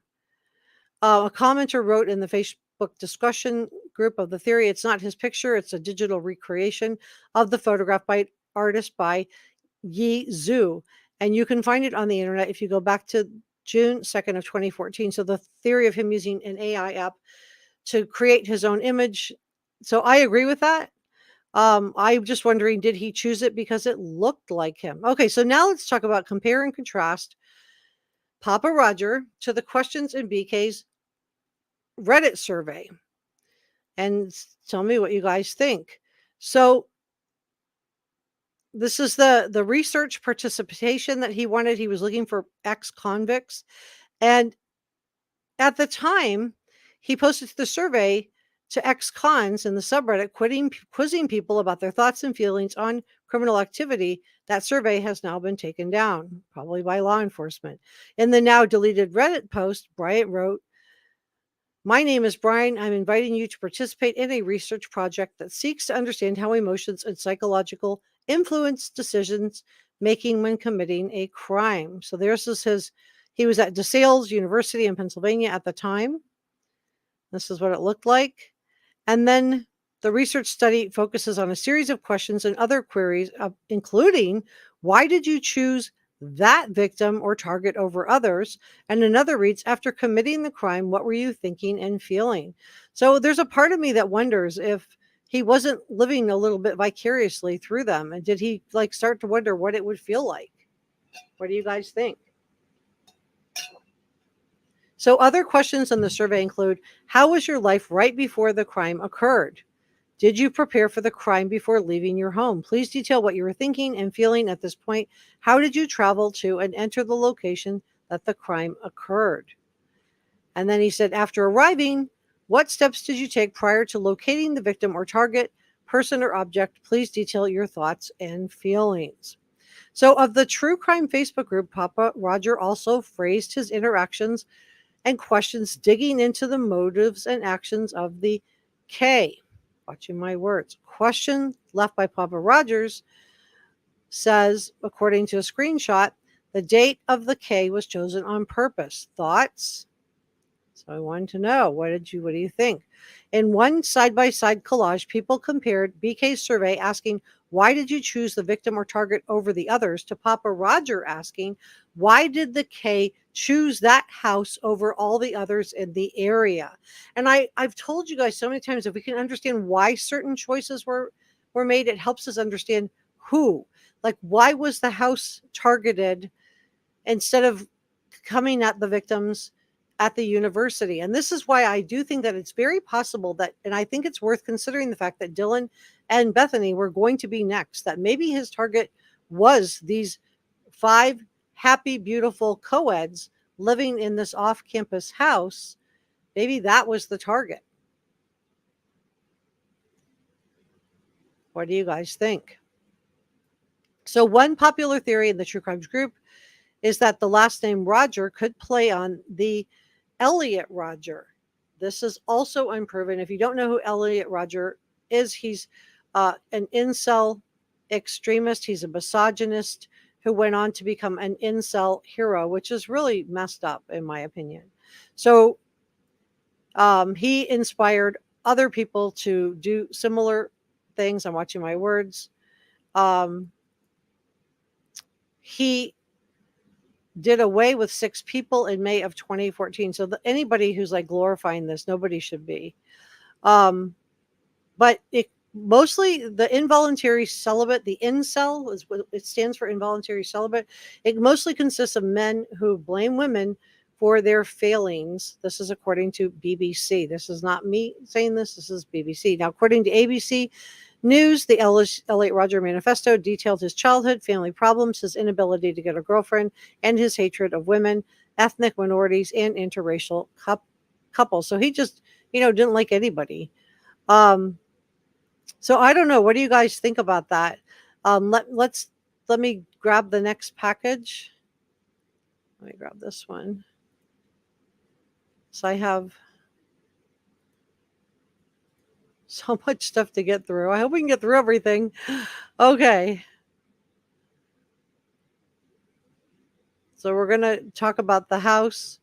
A commenter wrote in the Facebook discussion group of the theory, it's not his picture, it's a digital recreation of the photograph by artist by Yi Zhu. And you can find it on the internet if you go back to June 2nd of 2014. So the theory of him using an AI app to create his own image. So I agree with that. I'm just wondering, did he choose it because it looked like him? Okay, so now let's talk about compare and contrast Pappa Rodger to the questions in BK's Reddit survey. And tell me what you guys think. So this is the research participation that he wanted. He was looking for ex-convicts. And at the time, he posted the survey to ex-cons in the subreddit, quizzing people about their thoughts and feelings on criminal activity. That survey has now been taken down, probably by law enforcement. In the now deleted Reddit post, Bryant wrote, "My name is Brian. I'm inviting you to participate in a research project that seeks to understand how emotions and psychological influence decisions making when committing a crime." So there's he was at DeSales University in Pennsylvania at the time. This is what it looked like. And then the research study focuses on a series of questions and other queries, including, why did you choose that victim or target over others? And another reads, after committing the crime, what were you thinking and feeling? So there's a part of me that wonders if he wasn't living a little bit vicariously through them. And did he start to wonder what it would feel like? What do you guys think? So other questions in the survey include, how was your life right before the crime occurred? Did you prepare for the crime before leaving your home? Please detail what you were thinking and feeling at this point. How did you travel to and enter the location that the crime occurred? And then he said, after arriving, what steps did you take prior to locating the victim or target, person or object? Please detail your thoughts and feelings. So, of the true crime Facebook group, Pappa Rodger also phrased his interactions and questions digging into the motives and actions of the K. Watching my words. Question left by Pappa Rodgers says, according to a screenshot, the date of the K was chosen on purpose. Thoughts? So I wanted to know, what do you think? In one side-by-side collage, people compared BK's survey asking, why did you choose the victim or target over the others, to Pappa Rodger asking, why did the K choose that house over all the others in the area? And I've told you guys so many times, if we can understand why certain choices were made, it helps us understand who. Like, why was the house targeted instead of coming at the victims at the university? And this is why I do think that it's very possible that, and I think it's worth considering the fact that Dylan and Bethany were going to be next, that maybe his target was these 5 happy, beautiful co-eds living in this off-campus house. Maybe that was the target. What do you guys think? So one popular theory in the true crimes group is that the last name Roger could play on the Elliot Roger. This is also unproven. If you don't know who Elliot Roger is, he's an incel extremist. He's a misogynist who went on to become an incel hero, which is really messed up, in my opinion. So he inspired other people to do similar things. I'm watching my words. He did away with 6 people in May of 2014. So anybody who's like glorifying this, nobody should be. But it mostly, the involuntary celibate, the incel is what it stands for, involuntary celibate. It mostly consists of men who blame women for their failings. This is according to BBC. This is not me saying this. This is BBC. Now, according to ABC News, the Elliot Roger manifesto detailed his childhood, family problems, his inability to get a girlfriend, and his hatred of women, ethnic minorities, and interracial couples. So he just, didn't like anybody. So I don't know. What do you guys think about that? Let me grab the next package. Let me grab this one. So I have so much stuff to get through. I hope we can get through everything. Okay. So we're going to talk about the house,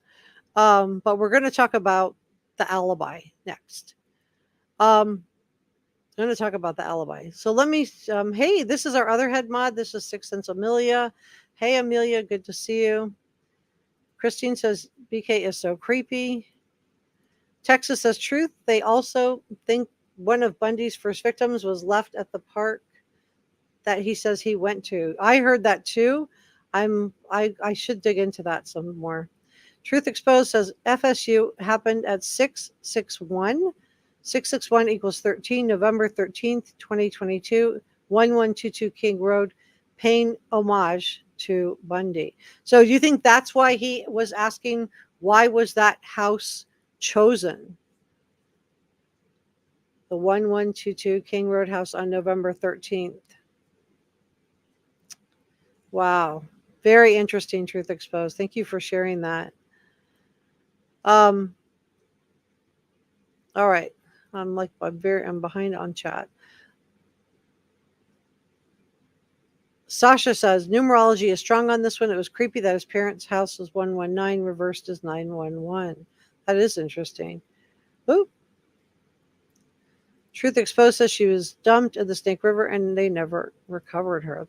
but we're going to talk about the alibi next. I'm going to talk about the alibi. So let me, hey, this is our other head mod. This is Sixth Sense Amelia. Hey, Amelia, good to see you. Christine says, BK is so creepy. Texas says, truth. They also think one of Bundy's first victims was left at the park that he says he went to. I heard that too. I should dig into that some more. Truth Exposed says FSU happened at 661. 661 equals 13, November 13th, 2022, 1122 King Road, paying homage to Bundy. So do you think that's why he was asking, why was that house chosen? The 1122 King Road house on November 13th. Wow. Very interesting, Truth Exposed. Thank you for sharing that. All right. I'm behind on chat. Sasha says, numerology is strong on this one. It was creepy that his parents' house was 119, reversed as 911. That is interesting. Ooh. Truth Exposed says she was dumped in the Snake River and they never recovered her.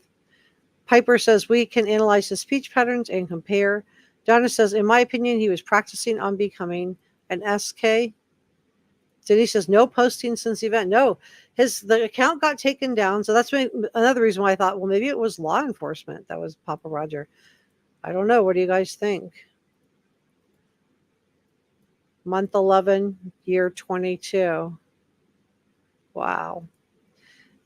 Piper says, we can analyze his speech patterns and compare. Donna says, in my opinion, he was practicing on becoming an SK. Denise says, no posting since the event. No, the account got taken down. So that's another reason why I thought, well, maybe it was law enforcement that was Pappa Rodger. I don't know. What do you guys think? Month 11, year 22. Wow.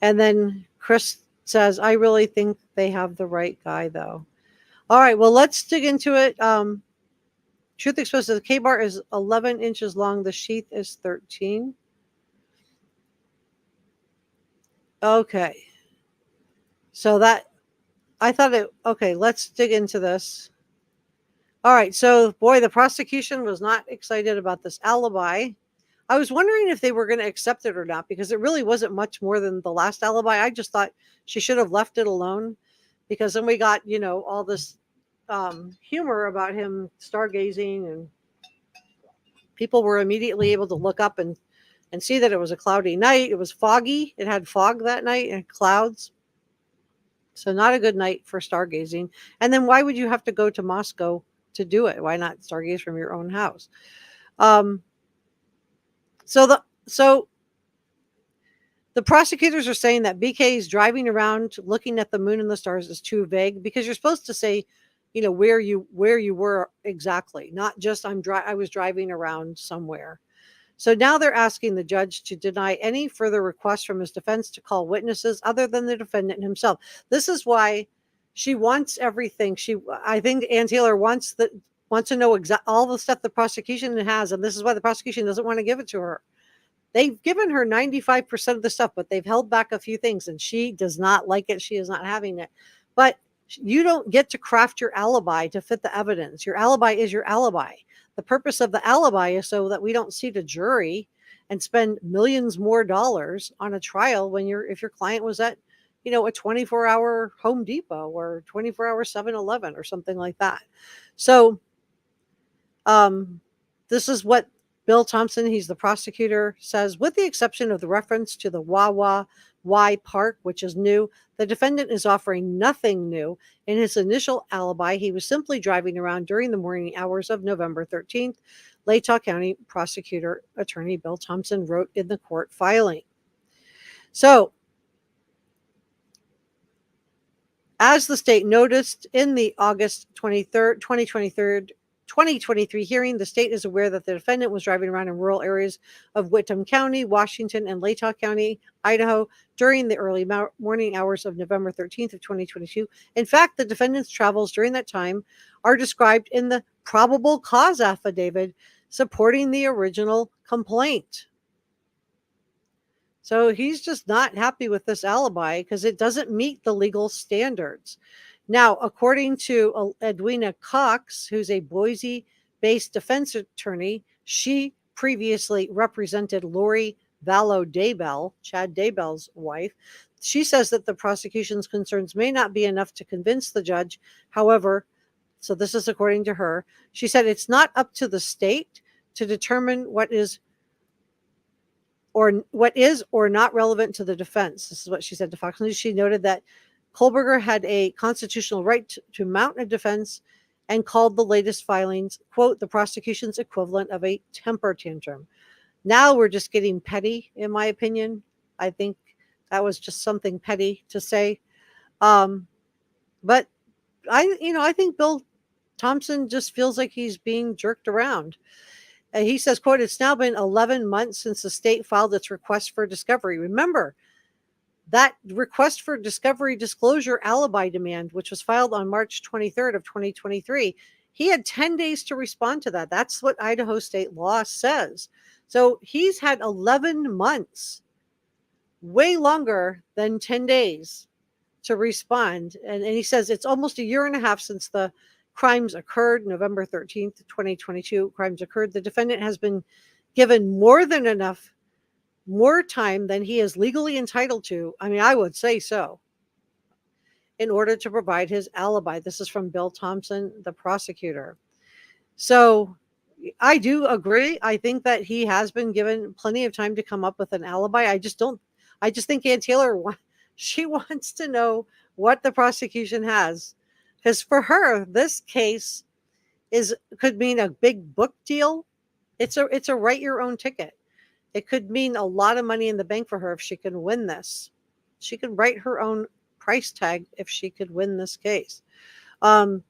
And then Chris says, I really think they have the right guy, though. All right, well, let's dig into it. Truth Exposed says the K-bar is 11 inches long. The sheath is 13. Okay. So that, okay, let's dig into this. All right, so boy, the prosecution was not excited about this alibi. I was wondering if they were going to accept it or not, because it really wasn't much more than the last alibi. I just thought she should have left it alone, because then we got, all this humor about him stargazing, and people were immediately able to look up and see that it was a cloudy night. It was foggy. It had fog that night and clouds. So not a good night for stargazing. And then why would you have to go to Moscow to do it? Why not stargaze from your own house? Um, so the prosecutors are saying that BK's driving around looking at the moon and the stars is too vague, because you're supposed to say, where you were exactly, not just I was driving around somewhere. So now they're asking the judge to deny any further requests from his defense to call witnesses other than the defendant himself. This is why she wants everything. I think Ann Taylor wants to know all the stuff the prosecution has, and this is why the prosecution doesn't want to give it to her. They've given her 95% of the stuff, but they've held back a few things, and she does not like it. She is not having it. But you don't get to craft your alibi to fit the evidence. Your alibi is your alibi. The purpose of the alibi is so that we don't seat a jury and spend millions more dollars on a trial if your client was at, a 24-hour Home Depot or 24-hour 7-Eleven or something like that. So this is what Bill Thompson, he's the prosecutor, says: with the exception of the reference to the Wawa Y Park, which is new, the defendant is offering nothing new. In his initial alibi, he was simply driving around during the morning hours of November 13th, Latah County Prosecutor Attorney Bill Thompson wrote in the court filing. So, as the state noticed in the August 23rd, 2023 hearing, the state is aware that the defendant was driving around in rural areas of Whitman County, Washington, and Latah County, Idaho, during the early morning hours of November 13th of 2022. In fact, the defendant's travels during that time are described in the probable cause affidavit supporting the original complaint. So he's just not happy with this alibi because it doesn't meet the legal standards. Now, according to Edwina Cox, who's a Boise-based defense attorney, she previously represented Lori Vallow Daybell, Chad Daybell's wife. She says that the prosecution's concerns may not be enough to convince the judge. However, so this is according to her, she said it's not up to the state to determine what is or not relevant to the defense. This is what she said to Fox News. She noted that Kohberger had a constitutional right to mount a defense and called the latest filings, quote, the prosecution's equivalent of a temper tantrum. Now we're just getting petty, in my opinion. I think that was just something petty to say. But I think Bill Thompson just feels like he's being jerked around. He says, quote, it's now been 11 months since the state filed its request for discovery. Remember, that request for discovery disclosure alibi demand, which was filed on March 23rd of 2023, he had 10 days to respond to that. That's what Idaho state law says. So he's had 11 months, way longer than 10 days to respond. And he says it's almost a year and a half since the crimes occurred, November 13th, 2022, crimes occurred. The defendant has been given more time than he is legally entitled to. I mean, I would say so, in order to provide his alibi. This is from Bill Thompson, the prosecutor. So I do agree. I think that he has been given plenty of time to come up with an alibi. I just think Ann Taylor, she wants to know what the prosecution has. Because for her, this case could mean a big book deal. It's a write your own ticket. It could mean a lot of money in the bank for her if she can win this. She could write her own price tag if she could win this case. So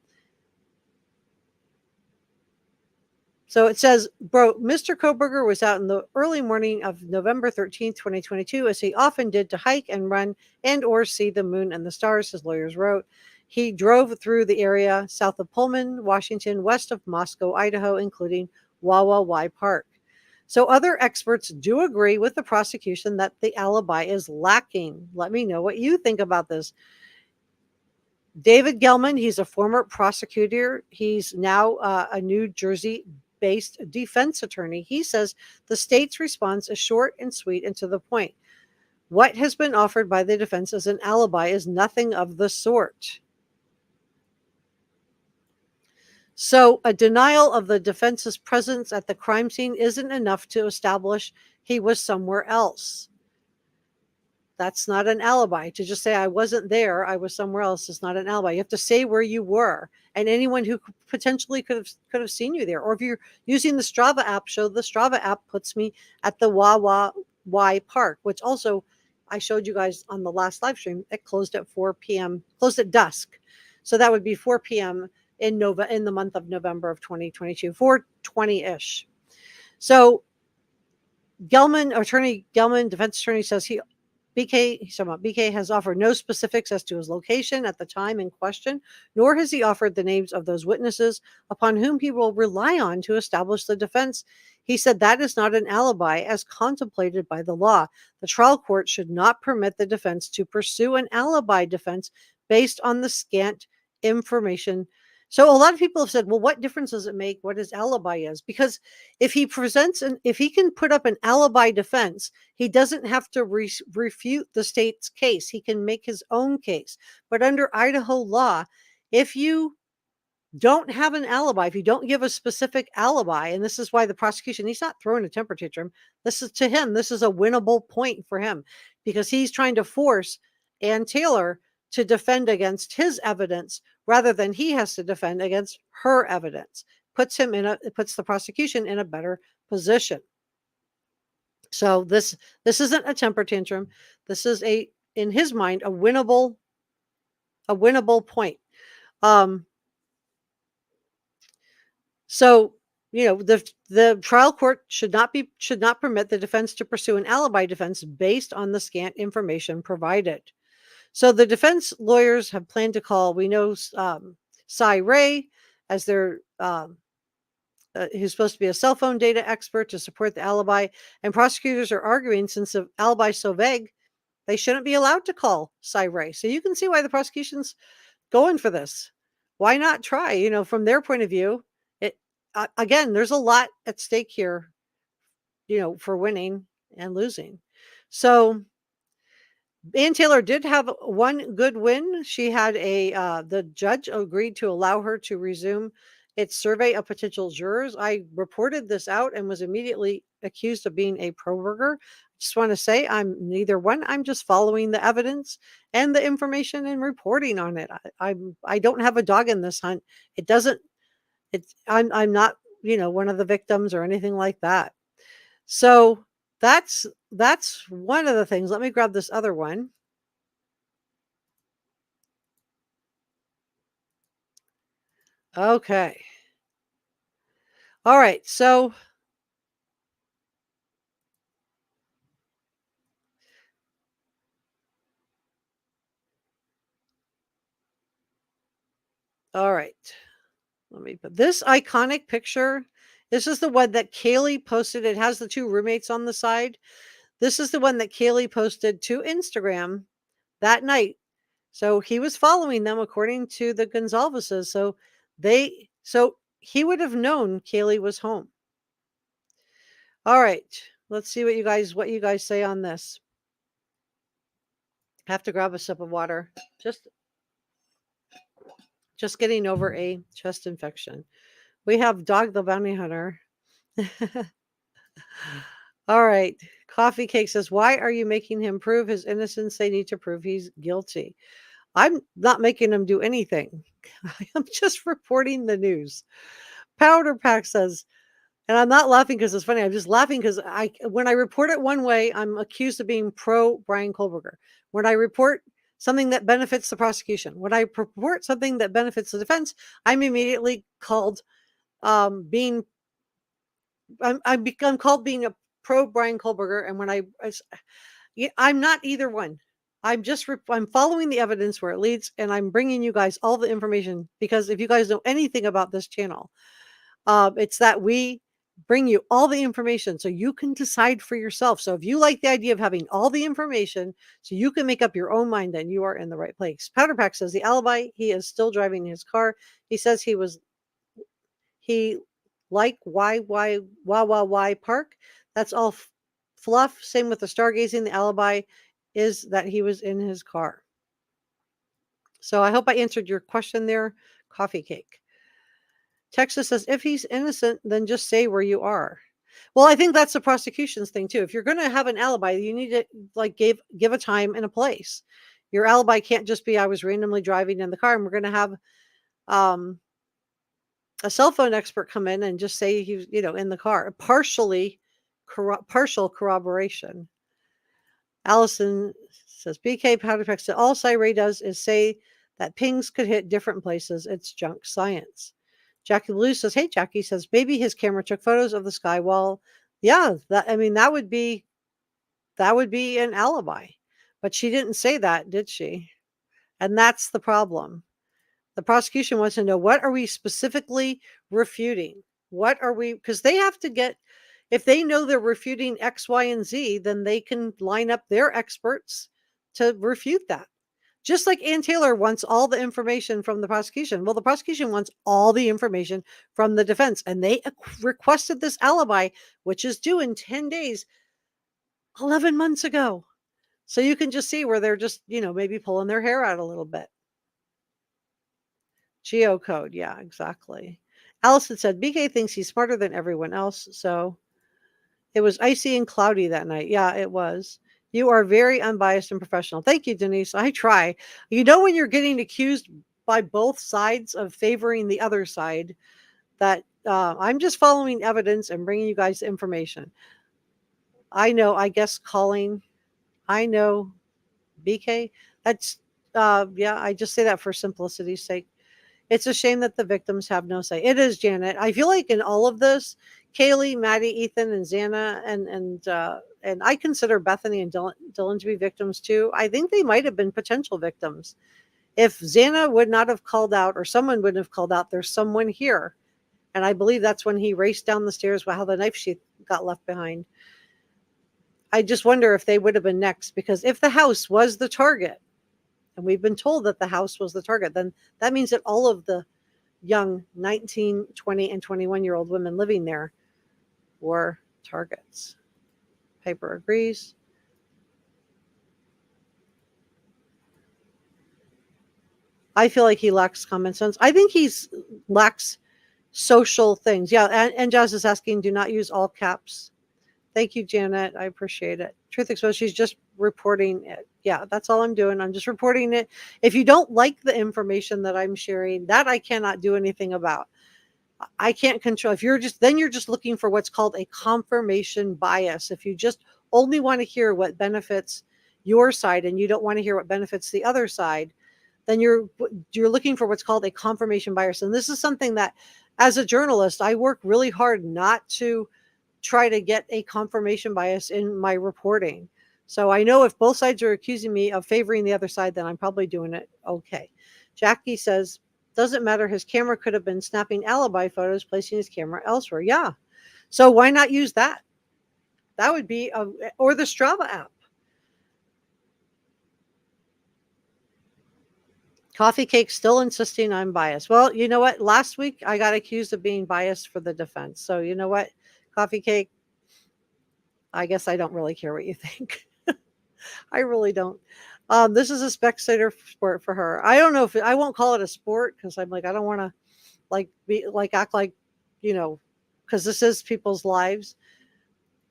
it says, Mr. Kohberger was out in the early morning of November 13th, 2022, as he often did, to hike and run and or see the moon and the stars, his lawyers wrote. He drove through the area south of Pullman, Washington, west of Moscow, Idaho, including Wawa Y Park. So other experts do agree with the prosecution that the alibi is lacking. Let me know what you think about this. David Gelman, he's a former prosecutor. He's now a New Jersey based defense attorney. He says the state's response is short and sweet and to the point. What has been offered by the defense as an alibi is nothing of the sort. So, a denial of the defense's presence at the crime scene isn't enough to establish he was somewhere else. That's not an alibi. To just say I wasn't there, I was somewhere else is not an alibi. You have to say where you were, and anyone who potentially could have seen you there. Or if you're using the Strava app, the Strava app puts me at the Wawa Y Park, which also I showed you guys on the last live stream. It closed at 4 p.m. closed at dusk, so that would be 4 p.m. in the month of November of 2022, 4:20-ish. So Attorney Gelman, defense attorney, says BK has offered no specifics as to his location at the time in question, nor has he offered the names of those witnesses upon whom he will rely on to establish the defense. He said that is not an alibi as contemplated by the law. The trial court should not permit the defense to pursue an alibi defense based on the scant information. So a lot of people have said, well, what difference does it make what his alibi is? Because if he can put up an alibi defense, he doesn't have to refute the state's case. He can make his own case. But under Idaho law, if you don't have an alibi, if you don't give a specific alibi, and this is why the prosecution, he's not throwing a temper tantrum. This is a winnable point for him because he's trying to force Ann Taylor to defend against his evidence rather than he has to defend against her evidence. Puts the prosecution in a better position. So this isn't a temper tantrum. This is in his mind, a winnable point. So, the trial court should not permit the defense to pursue an alibi defense based on the scant information provided. So the defense lawyers have planned to call, we know, Cy Ray as their who's supposed to be a cell phone data expert to support the alibi. And prosecutors are arguing since the alibi is so vague, they shouldn't be allowed to call Cy Ray. So you can see why the prosecution's going for this. Why not try? From their point of view, again, there's a lot at stake here, for winning and losing. So Ann Taylor did have one good win. She had the judge agreed to allow her to resume its survey of potential jurors. I reported this out and was immediately accused of being a Kohberger. Just want to say I'm neither one. I'm just following the evidence and the information and reporting on it. I don't have a dog in this hunt. I'm not, one of the victims or anything like that. So that's one of the things. Let me grab this other one. Okay. All right. So all right. Let me put this iconic picture. This is the one that Kaylee posted. It has the two roommates on the side. This is the one that Kaylee posted to Instagram that night. So he was following them according to the Goncalveses. So he would have known Kaylee was home. All right. Let's see what you guys say on this. Have to grab a sip of water. Just getting over a chest infection. We have Dog the Bounty Hunter. All right. Coffee Cake says, why are you making him prove his innocence? They need to prove he's guilty. I'm not making him do anything. I'm just reporting the news. Powder Pack says, and I'm not laughing because it's funny. I'm just laughing because when I report it one way, I'm accused of being pro Bryan Kohberger. When I report something that benefits the prosecution, when I report something that benefits the defense, I'm immediately called I'm called being a pro Bryan Kohberger. And when I'm not either one. I'm following the evidence where it leads, and I'm bringing you guys all the information because if you guys know anything about this channel, it's that we bring you all the information so you can decide for yourself. So if you like the idea of having all the information so you can make up your own mind, then you are in the right place. Powder Pack says the alibi, he is still driving his car. He says he like why park. That's all fluff. Same with the stargazing. The alibi is that he was in his car. So I hope I answered your question there, Coffee Cake. Texas says, if he's innocent, then just say where you are. Well, I think that's the prosecution's thing too. If you're going to have an alibi, you need to like give a time and a place. Your alibi can't just be I was randomly driving in the car, and we're going to have a cell phone expert come in and just say he was, in the car. Partial corroboration. Allison says, BK Powder Pack said, all Cyray does is say that pings could hit different places. It's junk science. Jackie Blue says, hey, Jackie says, maybe his camera took photos of the sky while, yeah, that would be an alibi. But she didn't say that, did she? And that's the problem. The prosecution wants to know, what are we specifically refuting? What are we, because they have to get, if they know they're refuting X, Y, and Z, then they can line up their experts to refute that. Just like Ann Taylor wants all the information from the prosecution. Well, the prosecution wants all the information from the defense. And they requested this alibi, which is due in 10 days, 11 months ago. So you can just see where they're just, maybe pulling their hair out a little bit. Geocode. Yeah, exactly. Allison said, BK thinks he's smarter than everyone else. So it was icy and cloudy that night. Yeah, it was. You are very unbiased and professional. Thank you, Denise. I try. When you're getting accused by both sides of favoring the other side, that I'm just following evidence and bringing you guys information. I know, I guess calling, I know, BK, that's, I just say that for simplicity's sake. It's a shame that the victims have no say. It is, Janet. I feel like in all of this, Kaylee, Maddie, Ethan, and Xana, and I consider Bethany and Dylan to be victims too. I think they might have been potential victims. If Xana would not have called out, or someone wouldn't have called out, there's someone here. And I believe that's when he raced down the stairs, how the knife sheath got left behind. I just wonder if they would have been next, because if the house was the target, and we've been told that the house was the target, then that means that all of the young 19, 20, and 21-year-old women living there were targets. Piper agrees. I feel like he lacks common sense. I think he lacks social things. Yeah, and Jazz is asking, do not use all caps. Thank you, Janet. I appreciate it. Truth exposed, she's just reporting it. Yeah, that's all I'm doing. I'm just reporting it. If you don't like the information that I'm sharing, that I cannot do anything about. I can't control. If you're just looking for what's called a confirmation bias. If you just only want to hear what benefits your side and you don't want to hear what benefits the other side, then you're looking for what's called a confirmation bias. And this is something that, as a journalist, I work really hard not to try to get a confirmation bias in my reporting. So I know if both sides are accusing me of favoring the other side, then I'm probably doing it okay. Jackie says, doesn't matter. His camera could have been snapping alibi photos, placing his camera elsewhere. Yeah. So why not use that? That would be, or the Strava app. Coffee Cake still insisting I'm biased. Well, you know what? Last week I got accused of being biased for the defense. So you know what, Coffee Cake? I guess I don't really care what you think. I really don't. This is a spectator sport for her. I don't know if I won't call it a sport, because I'm like, I don't want to act like, because this is people's lives.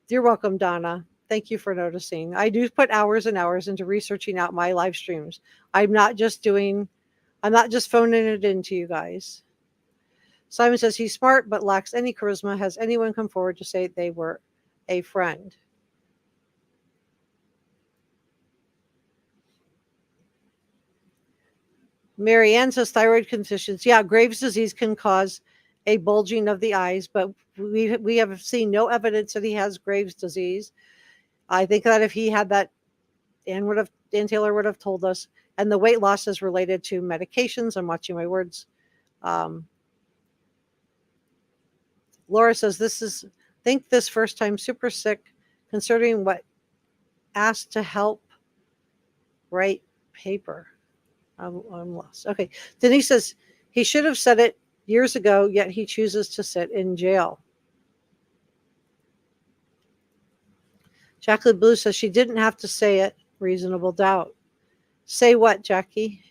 You're welcome, Donna. Thank you for noticing. I do put hours and hours into researching out my live streams. I'm not just phoning it in to you guys. Simon says he's smart but lacks any charisma. Has anyone come forward to say they were a friend? Mary Ann says thyroid conditions. Yeah, Graves' disease can cause a bulging of the eyes, but we have seen no evidence that he has Graves' disease. I think that if he had that, Dan Taylor would have told us. And the weight loss is related to medications. I'm watching my words. Laura says, think this first time super sick, considering what asked to help write paper. I'm lost. Okay. Denise says, he should have said it years ago, yet he chooses to sit in jail. Jacqueline Blue says she didn't have to say it. Reasonable doubt. Say what, Jackie?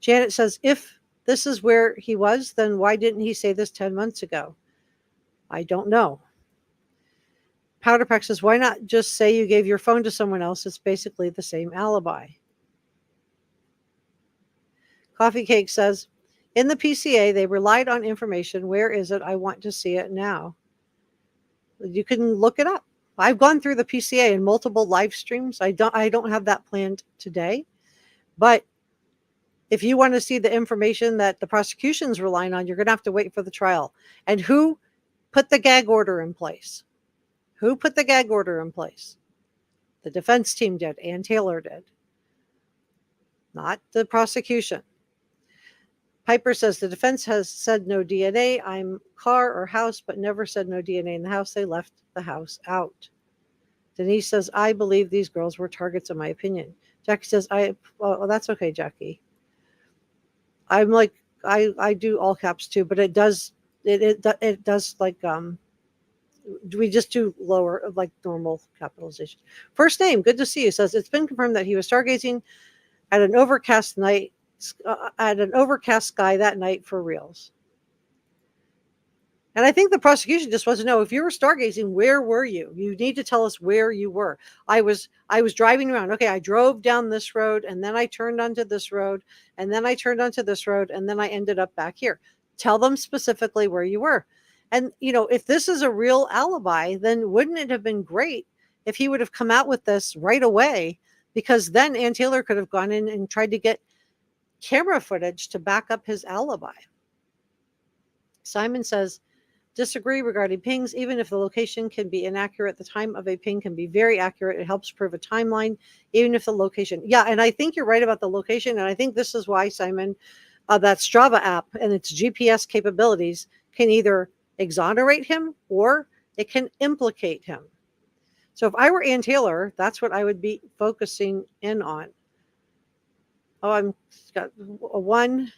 Janet says, if this is where he was, then why didn't he say this 10 months ago? I don't know. Powder Pack says, why not just say you gave your phone to someone else? It's basically the same alibi. Coffee Cake says, in the PCA, they relied on information. Where is it? I want to see it now. You can look it up. I've gone through the PCA in multiple live streams. I don't have that planned today. But if you want to see the information that the prosecution's relying on, you're going to have to wait for the trial. And who put the gag order in place? Who put the gag order in place? The defense team did. Ann Taylor did. Not the prosecution. Piper says the defense has said no DNA. I'm car or house, but never said no DNA in the house. They left the house out. Denise says, I believe these girls were targets, in my opinion. Jackie says, well, that's okay, Jackie. I'm like, I do all caps too, but it does like, we just do lower, like normal capitalization. First name, good to see you, says, it's been confirmed that he was stargazing at an overcast night, at an overcast sky that night for reals. And I think the prosecution just wants to know, if you were stargazing, where were you? You need to tell us where you were. I was driving around. Okay, I drove down this road, and then I turned onto this road, and then I turned onto this road, and then I ended up back here. Tell them specifically where you were. And, if this is a real alibi, then wouldn't it have been great if he would have come out with this right away? Because then Ann Taylor could have gone in and tried to get camera footage to back up his alibi. Simon says, disagree regarding pings. Even if the location can be inaccurate, the time of a ping can be very accurate. It helps prove a timeline, even if the location. Yeah, and I think you're right about the location. And I think this is why, Simon, that Strava app and its GPS capabilities can either exonerate him or it can implicate him. So if I were Ann Taylor, that's what I would be focusing in on. Oh, I'm got one.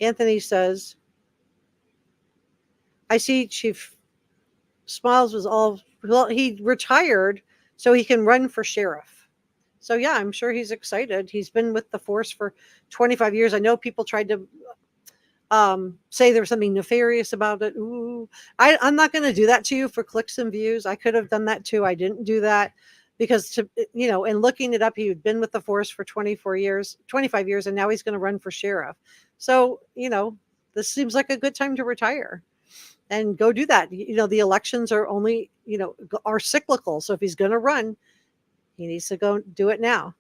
Anthony says, I see Chief Smiles was well, he retired so he can run for sheriff. So yeah, I'm sure he's excited. He's been with the force for 25 years. I know people tried to say there was something nefarious about it. Ooh, I'm not going to do that to you for clicks and views. I could have done that too. I didn't do that because, in looking it up, he had been with the force for 25 years, and now he's going to run for sheriff. So, this seems like a good time to retire and go do that. The elections are only, are cyclical. So if he's going to run, he needs to go do it now.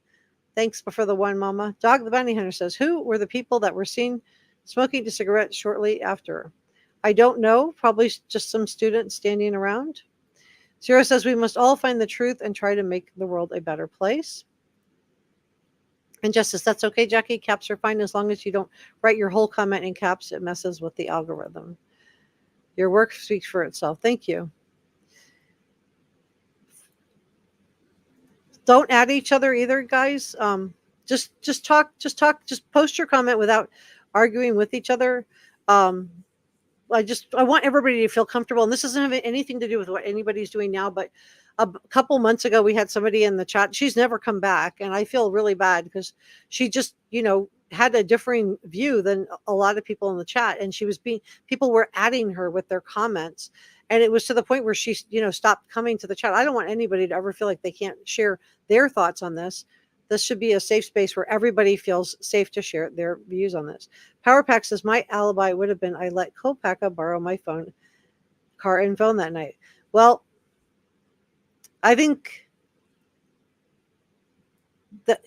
Thanks for the one, Mama. Dog the Bounty Hunter says, who were the people that were seen smoking a cigarette shortly after? I don't know. Probably just some students standing around. Zero says, we must all find the truth and try to make the world a better place. And Justice, that's okay, Jackie. Caps are fine as long as you don't write your whole comment in caps. It messes with the algorithm. Your work speaks for itself. Thank you. Don't add each other either, guys. Just talk. Just post your comment without arguing with each other. I want everybody to feel comfortable. And this doesn't have anything to do with what anybody's doing now, but a couple months ago, we had somebody in the chat. She's never come back. And I feel really bad because she just, had a differing view than a lot of people in the chat. And people were adding her with their comments. And it was to the point where she, stopped coming to the chat. I don't want anybody to ever feel like they can't share their thoughts on this. This should be a safe space where everybody feels safe to share their views on this. Power Pack says, my alibi would have been I let Kopaka borrow my car and phone that night. Well, I think that,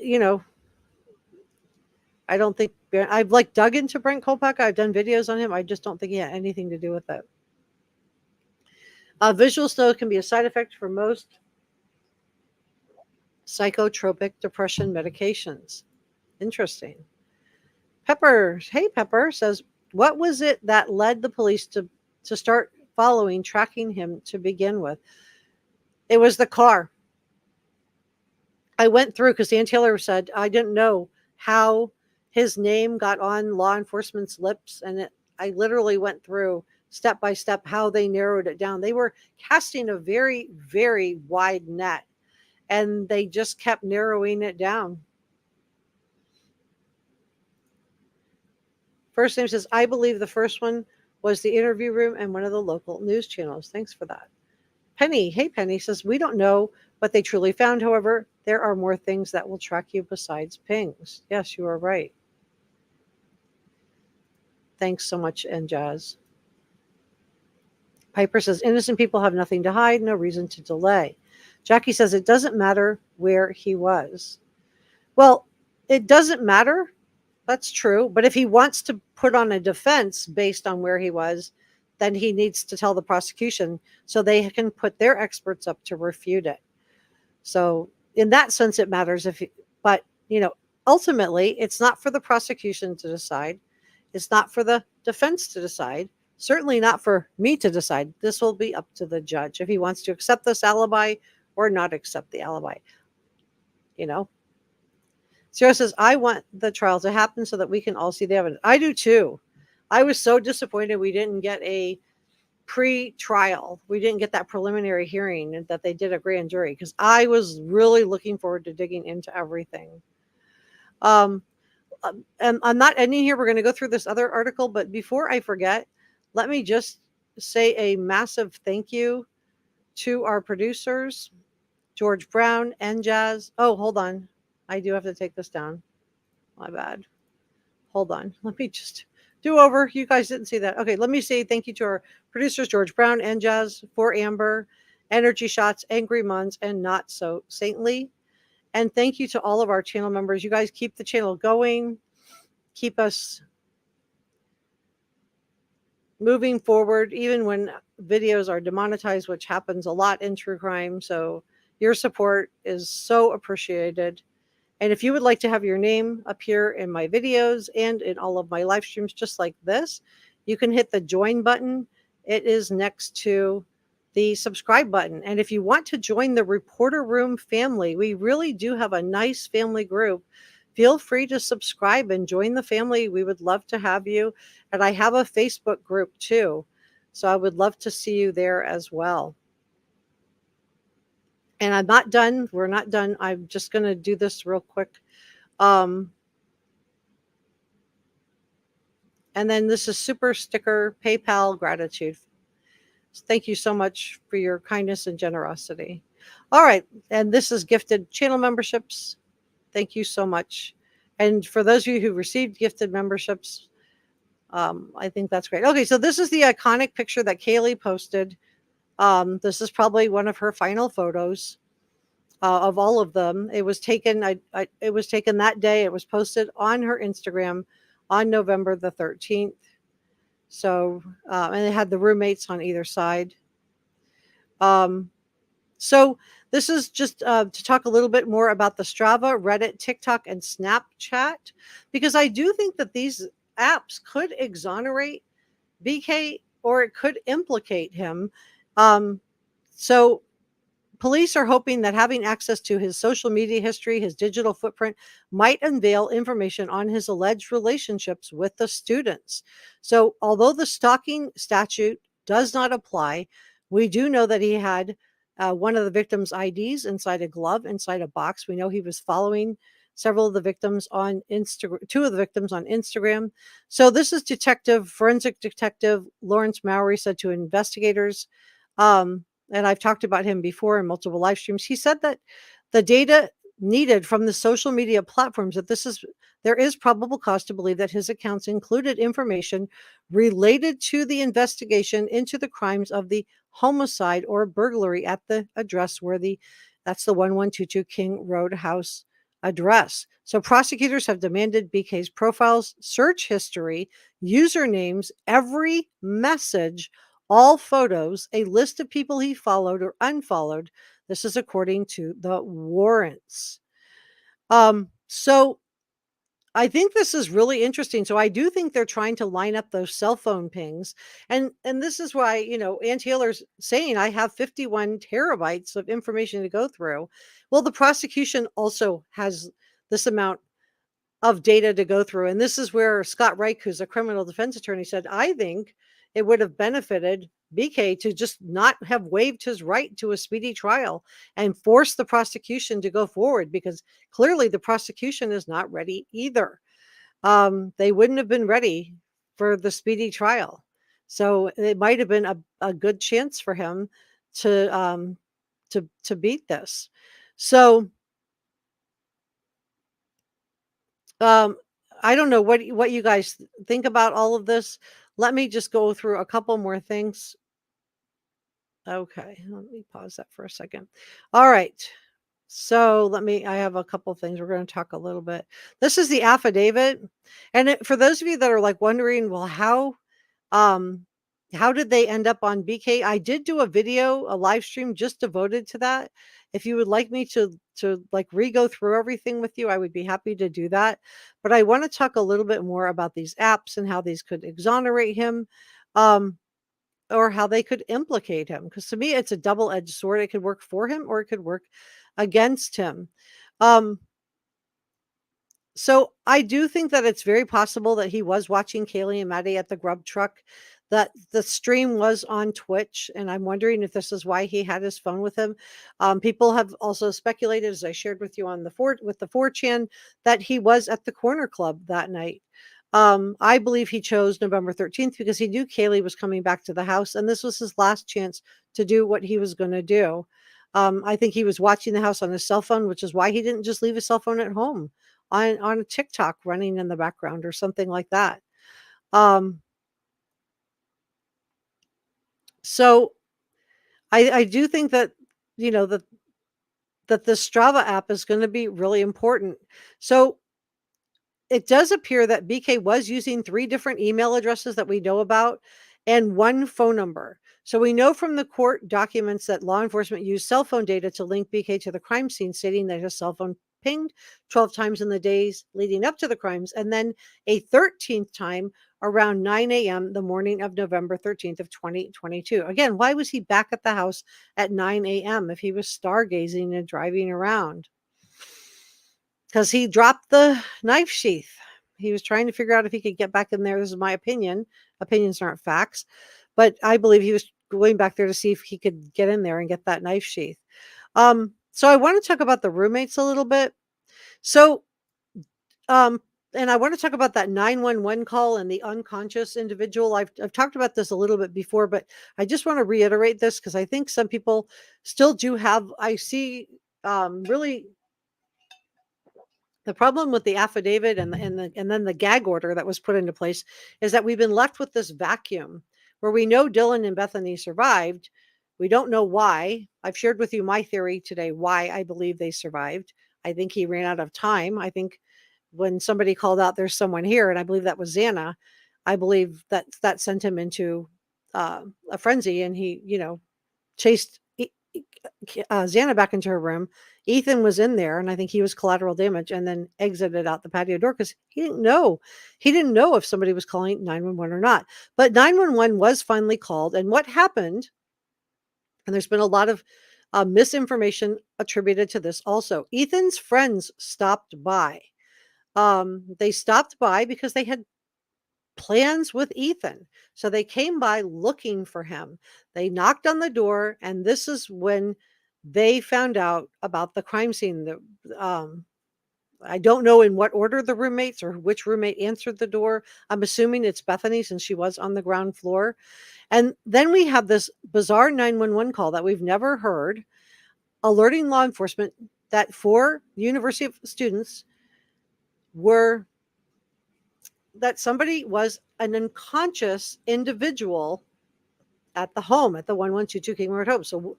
I don't think I've dug into Brent Kopaka. I've done videos on him. I just don't think he had anything to do with it. Visual snow can be a side effect for most psychotropic depression medications. Interesting. Pepper, hey Pepper, says, what was it that led the police to start following, tracking him to begin with? It was the car. I went through because Dan Taylor said I didn't know how his name got on law enforcement's lips, and I literally went through step by step how they narrowed it down. They were casting a very, very wide net, and they just kept narrowing it down. First name says, I believe the first one was the interview room and one of the local news channels. Thanks for that. Penny, hey Penny, says, we don't know what they truly found. However, there are more things that will track you besides pings. Yes, you are right. Thanks so much, and Jazz. Piper says, innocent people have nothing to hide, no reason to delay. Jackie says, it doesn't matter where he was. Well, it doesn't matter. That's true. But if he wants to put on a defense based on where he was, then he needs to tell the prosecution so they can put their experts up to refute it. So in that sense, it matters but ultimately it's not for the prosecution to decide. It's not for the defense to decide. Certainly not for me to decide. This will be up to the judge if he wants to accept this alibi or not accept the alibi. Sarah says, I want the trial to happen so that we can all see the evidence. I do too. I was so disappointed we didn't get a pre-trial. We didn't get that preliminary hearing and that they did a grand jury, because I was really looking forward to digging into everything. And I'm not ending here. We're going to go through this other article, but before I forget, let me just say a massive thank you to our producers, George Brown and Jazz. Oh, hold on. I do have to take this down. My bad. Hold on. Let me just do over. You guys didn't see that. Okay, let me say thank you to our producers, George Brown and Jazz, For Amber, Energy Shots, Angry Muns, and Not So Saintly. And thank you to all of our channel members. You guys keep the channel going. Keep us moving forward, even when videos are demonetized, which happens a lot in true crime. So your support is so appreciated. And if you would like to have your name appear in my videos and in all of my live streams just like this, you can hit the join button. It is next to the subscribe button. And if you want to join the Reporter Room family, we really do have a nice family group. Feel free to subscribe and join the family. We would love to have you. And I have a Facebook group too. So I would love to see you there as well. And I'm not done. We're not done. I'm just going to do this real quick. And then this is super sticker PayPal gratitude. Thank you so much for your kindness and generosity. All right. And this is gifted channel memberships. Thank you so much. And for those of you who received gifted memberships, I think that's great. Okay. So this is the iconic picture that Kaylee posted. This is probably one of her final photos of all of them. It was taken. It was taken that day. It was posted on her Instagram on November the 13th. So, and it had the roommates on either side. So this is just to talk a little bit more about the Strava, Reddit, TikTok, and Snapchat, because I do think that these apps could exonerate BK or it could implicate him. So police are hoping that having access to his social media history, his digital footprint, might unveil information on his alleged relationships with the students. So although the stalking statute does not apply, we do know that he had one of the victims' IDs inside a glove, inside a box. We know he was following several of the victims on Instagram, two of the victims on Instagram. So this is forensic detective Lawrence Mowry said to investigators, and I've talked about him before in multiple live streams. He said that the data needed from the social media platforms, that there is probable cause to believe that his accounts included information related to the investigation into the crimes of the homicide or burglary at the address where that's the 1122 King Road house address. So prosecutors have demanded BK's profiles, search history, usernames, every message, all photos, a list of people he followed or unfollowed. This is according to the warrants. So I think this is really interesting. So I do think they're trying to line up those cell phone pings. And this is why, Ann Taylor's saying I have 51 terabytes of information to go through. Well, the prosecution also has this amount of data to go through. And this is where Scott Reich, who's a criminal defense attorney, said, I think it would have benefited BK to just not have waived his right to a speedy trial and force the prosecution to go forward, because clearly the prosecution is not ready either. They wouldn't have been ready for the speedy trial. So it might have been a good chance for him to to beat this. So Um, I don't know what you guys think about all of this. Let me just go through a couple more things. Okay, let me pause that for a second. All right. So I have a couple things. We're going to talk a little bit. This is the affidavit. And for those of you that are like wondering, well, um, how did they end up on BK? I did do a video, a live stream just devoted to that. If you would like me to like re-go through everything with you, I would be happy to do that. But I want to talk a little bit more about these apps and how these could exonerate him, um, or how they could implicate him. Because to me, it's a double-edged sword. It could work for him or it could work against him. Um, so I do think that it's very possible that he was watching Kaylee and Maddie at the grub truck, that the stream was on Twitch, and I'm wondering if this is why he had his phone with him. People have also speculated, as I shared with you on the 4chan, that he was at the corner club that night. I believe he chose November 13th because he knew Kaylee was coming back to the house, and this was his last chance to do what he was going to do. I think he was watching the house on his cell phone, which is why he didn't just leave his cell phone at home on a TikTok running in the background or something like that. Um, so I do think that you know that the Strava app is going to be really important. So it does appear that BK was using 3 different email addresses that we know about and 1 phone number. So we know from the court documents that law enforcement used cell phone data to link BK to the crime scene, stating that his cell phone pinged 12 times in the days leading up to the crimes, and then a 13th time around 9 a.m. the morning of November 13th of 2022. Again, why was he back at the house at 9 a.m. if he was stargazing and driving around? Because he dropped the knife sheath. He was trying to figure out if he could get back in there. This is my opinion. Opinions aren't facts. But I believe he was going back there to see if he could get in there and get that knife sheath. So I want to talk about the roommates a little bit. So, um, and I want to talk about that 911 call and the unconscious individual. I've talked about this a little bit before, but I just want to reiterate this because I think some people still do have, I see really the problem with the affidavit and then the gag order that was put into place is that we've been left with this vacuum where we know Dylan and Bethany survived. We don't know why. I've shared with you my theory today why I believe they survived. I think he ran out of time. I think when somebody called out, "There's someone here," and I believe that was Xana, I believe that sent him into a frenzy, and he, chased Xana back into her room. Ethan was in there, and I think he was collateral damage, and then exited out the patio door because he didn't know. He didn't know if somebody was calling 911 or not. But 911 was finally called, and what happened? And there's been a lot of misinformation attributed to this. Also, Ethan's friends stopped by. They stopped by because they had plans with Ethan. So they came by looking for him. They knocked on the door, and this is when they found out about the crime scene. I don't know in what order the roommates or which roommate answered the door. I'm assuming it's Bethany since she was on the ground floor. And then we have this bizarre 911 call that we've never heard, alerting law enforcement that 4 university students were that somebody was an unconscious individual at the home at the 1122 King Road home. So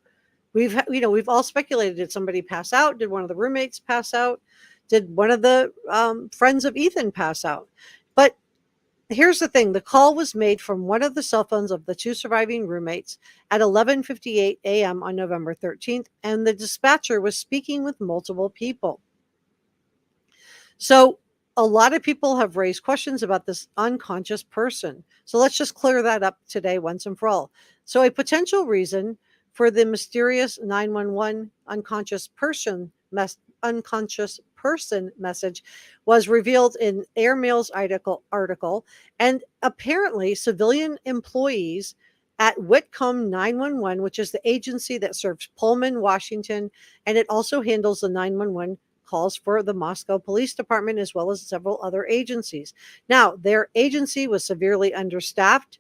we've all speculated, did somebody pass out? Did one of the roommates pass out? Did one of the friends of Ethan pass out? But here's the thing. The call was made from one of the cell phones of the 2 surviving roommates at 11:58 a.m. on November 13th, and the dispatcher was speaking with multiple people. So a lot of people have raised questions about this unconscious person. So let's just clear that up today once and for all. So a potential reason for the mysterious 911 unconscious person message was revealed in Airmail's article, and apparently civilian employees at Whitcomb 911, which is the agency that serves Pullman, Washington, and it also handles the 911 calls for the Moscow Police Department as well as several other agencies. Now, their agency was severely understaffed,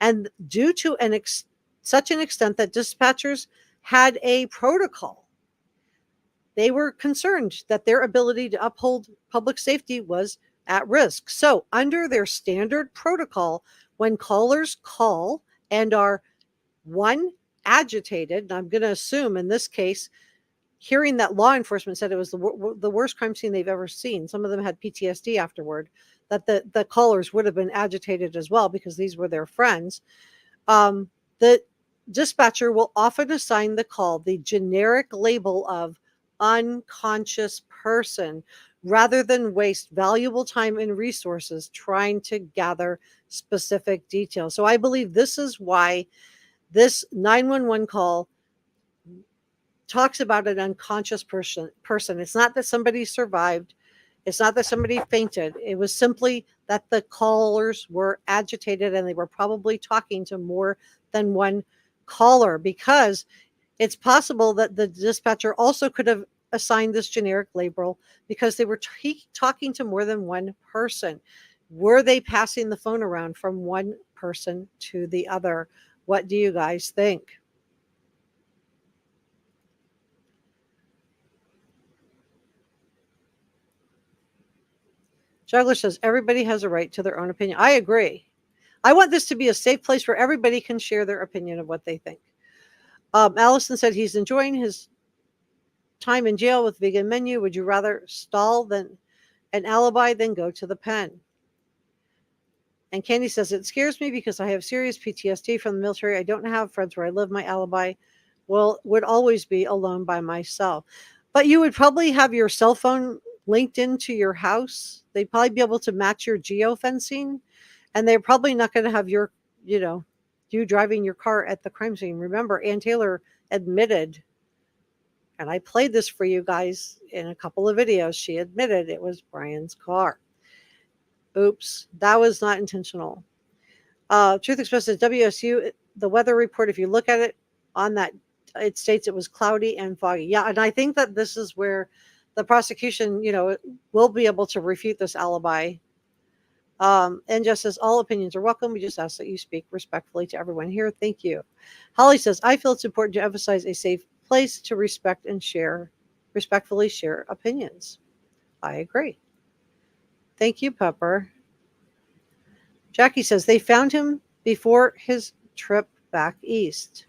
and due to such an extent that dispatchers had a protocol. They were concerned that their ability to uphold public safety was at risk. So, under their standard protocol, when callers call and are one, agitated, and I'm going to assume in this case, hearing that law enforcement said it was the worst crime scene they've ever seen. Some of them had PTSD afterward, that the callers would have been agitated as well because these were their friends. The dispatcher will often assign the call the generic label of unconscious person rather than waste valuable time and resources trying to gather specific details. So I believe this is why this 911 call talks about an unconscious person. It's not that somebody survived. It's not that somebody fainted. It was simply that the callers were agitated and they were probably talking to more than one caller, because it's possible that the dispatcher also could have assigned this generic label because they were talking to more than one person. Were they passing the phone around from one person to the other? What do you guys think? Juggler says everybody has a right to their own opinion. I agree. I want this to be a safe place where everybody can share their opinion of what they think. Allison said he's enjoying his time in jail with vegan menu. Would you rather stall than an alibi than go to the pen? And Candy says it scares me because I have serious PTSD from the military. I don't have friends where I live. My alibi would always be alone by myself. But you would probably have your cell phone linked into your house. They'd probably be able to match your geofencing, and they're probably not going to have you driving your car at the crime scene. Remember, Ann Taylor admitted, and I played this for you guys in a couple of videos, she admitted it was Brian's car. Oops, that was not intentional. Truth Express says WSU, the weather report, if you look at it on that, it states it was cloudy and foggy. Yeah, and I think that this is where the prosecution, will be able to refute this alibi. And just says all opinions are welcome. We just ask that you speak respectfully to everyone here. Thank you. Holly says, I feel it's important to emphasize a safe place to respectfully share opinions. I agree. Thank you, Pepper. Jackie says they found him before his trip back east.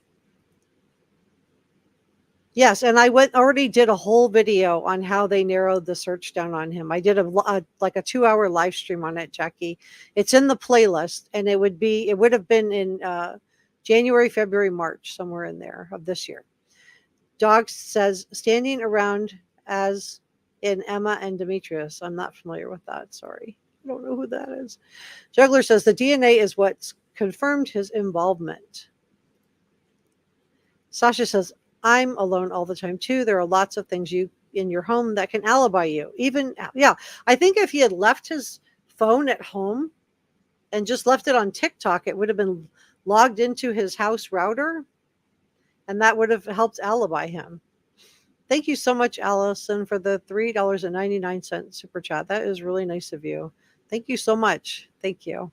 Yes, and I already did a whole video on how they narrowed the search down on him. I did a 2-hour live stream on it, Jackie. It's in the playlist, and it would have been in January, February, March, somewhere in there of this year. Dog says standing around as in Emma and Demetrius. I'm not familiar with that. Sorry. I don't know who that is. Juggler says the DNA is what's confirmed his involvement. Sasha says, I'm alone all the time too. There are lots of things in your home that can alibi you. I think if he had left his phone at home and just left it on TikTok, it would have been logged into his house router, and that would have helped alibi him. Thank you so much, Allison, for the $3.99 super chat. That is really nice of you. Thank you so much. Thank you.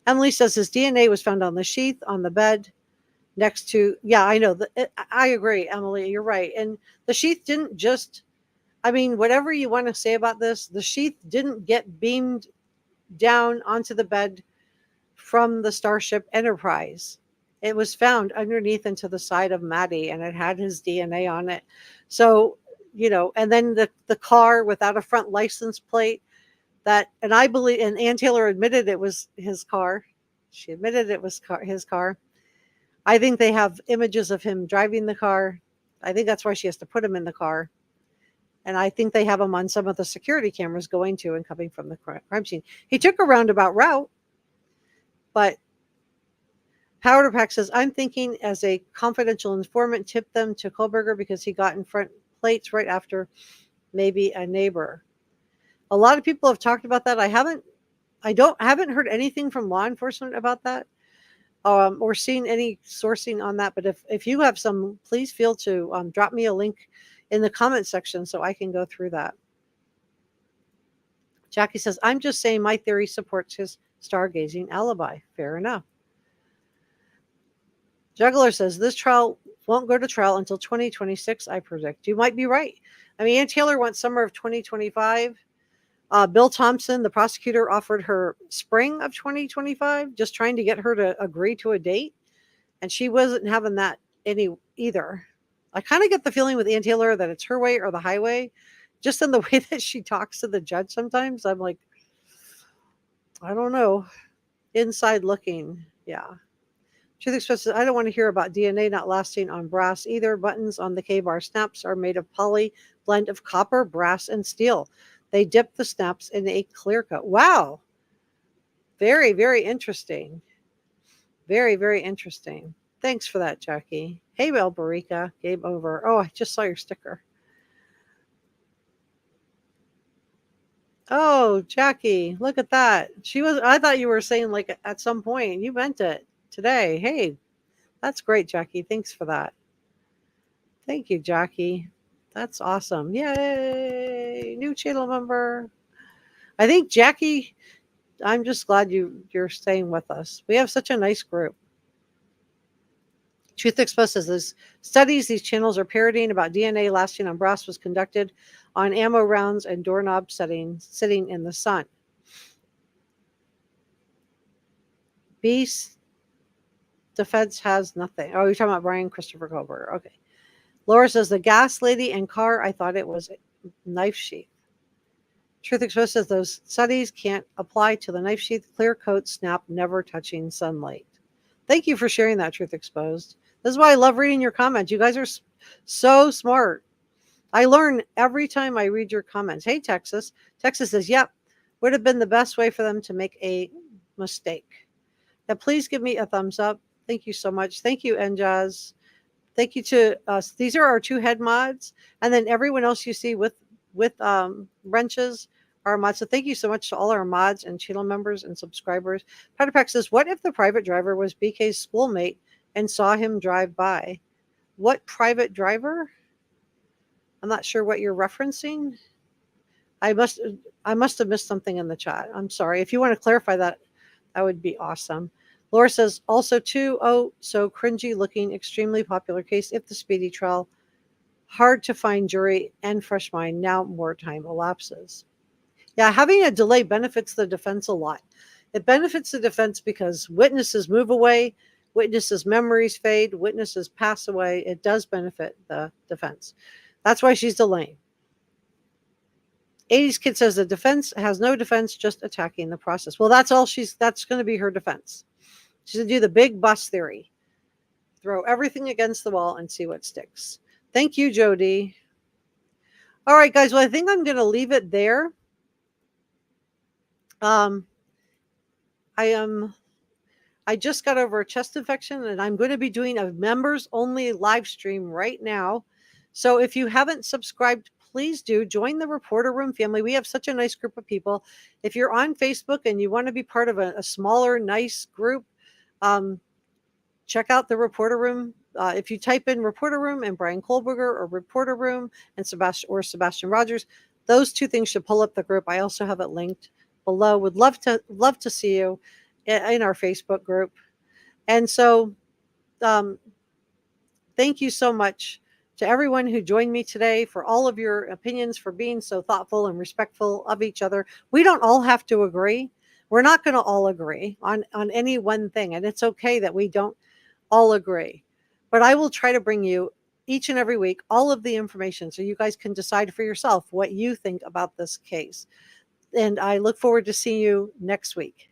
Emily says his DNA was found on the sheath on the bed next to, I know. I agree, Emily. You're right. And the sheath didn't whatever you want to say about this, the sheath didn't get beamed down onto the bed from the Starship Enterprise. It was found underneath and to the side of Maddie, and it had his DNA on it. So, and then the car without a front license plate, and I believe, and Ann Taylor admitted it was his car. She admitted it was his car. I think they have images of him driving the car. I think that's why she has to put him in the car. And I think they have him on some of the security cameras going to and coming from the crime scene. He took a roundabout route, but Powder Pack says, I'm thinking as a confidential informant, tip them to Kohberger because he got in front plates right after maybe a neighbor. A lot of people have talked about that. I haven't heard anything from law enforcement about that, or seen any sourcing on that. But if you have some, please feel to drop me a link in the comment section so I can go through that. Jackie says, I'm just saying my theory supports his stargazing alibi. Fair enough. Juggler says, this trial won't go to trial until 2026, I predict. You might be right. I mean, Ann Taylor went summer of 2025. Bill Thompson, the prosecutor, offered her spring of 2025, just trying to get her to agree to a date. And she wasn't having that either. I kind of get the feeling with Ann Taylor that it's her way or the highway. Just in the way that she talks to the judge sometimes, I'm like, I don't know. Inside looking, yeah. Truth expresses, I don't want to hear about DNA not lasting on brass either. Buttons on the K-bar snaps are made of poly blend of copper, brass, and steel. They dip the snaps in a clear coat. Wow. Very, very interesting. Very, very interesting. Thanks for that, Jackie. Hey, Bel Barika. Game over. Oh, I just saw your sticker. Oh, Jackie, look at that. I thought you were saying like at some point. You meant it today. Hey, that's great, Jackie. Thanks for that. Thank you, Jackie. That's awesome. Yay. New channel member. I think Jackie, I'm just glad you're staying with us. We have such a nice group. Truth Exposed says this studies these channels are parodying about DNA lasting on brass was conducted on ammo rounds and doorknob settings sitting in the sun. Beast defense has nothing. Oh, you're talking about Brian Christopher Kohberger. Okay. Laura says the gas lady and car, I thought it was a knife sheath. Truth Exposed says those studies can't apply to the knife sheath. Clear coat snap, never touching sunlight. Thank you for sharing that, Truth Exposed. This is why I love reading your comments. You guys are so smart. I learn every time I read your comments. Hey, Texas. Texas says, yep, would have been the best way for them to make a mistake. Now, please give me a thumbs up. Thank you so much. Thank you, Njaz. Thank you to us. These are our 2 head mods. And then everyone else you see with wrenches are mods. So thank you so much to all our mods and channel members and subscribers. Petterpack says, what if the private driver was BK's schoolmate and saw him drive by? What private driver? I'm not sure what you're referencing. I must have missed something in the chat. I'm sorry. If you want to clarify that, that would be awesome. Laura says, also too, oh, so cringy looking, extremely popular case. If the speedy trial, hard to find jury and fresh mind. Now more time elapses. Yeah, having a delay benefits the defense a lot. It benefits the defense because witnesses move away, witnesses' memories fade, witnesses pass away. It does benefit the defense. That's why she's delaying. 80s Kid says the defense has no defense, just attacking the process. Well, that's going to be her defense. She's going to do the big bus theory. Throw everything against the wall and see what sticks. Thank you, Jody. All right, guys. Well, I think I'm going to leave it there. I just got over a chest infection, and I'm going to be doing a members only live stream right now. So if you haven't subscribed, please do join the Reporter Room family. We have such a nice group of people. If you're on Facebook and you want to be part of a smaller, nice group, check out the Reporter Room. If you type in Reporter Room and Bryan Kohberger, or Reporter Room and Sebastian Rogers, those 2 things should pull up the group. I also have it linked below. Would love to see you in our Facebook group. And so thank you so much to everyone who joined me today, for all of your opinions, for being so thoughtful and respectful of each other. We don't all have to agree. We're not going to all agree on any one thing, and it's okay that we don't all agree. But I will try to bring you each and every week all of the information so you guys can decide for yourself what you think about this case. And I look forward to seeing you next week.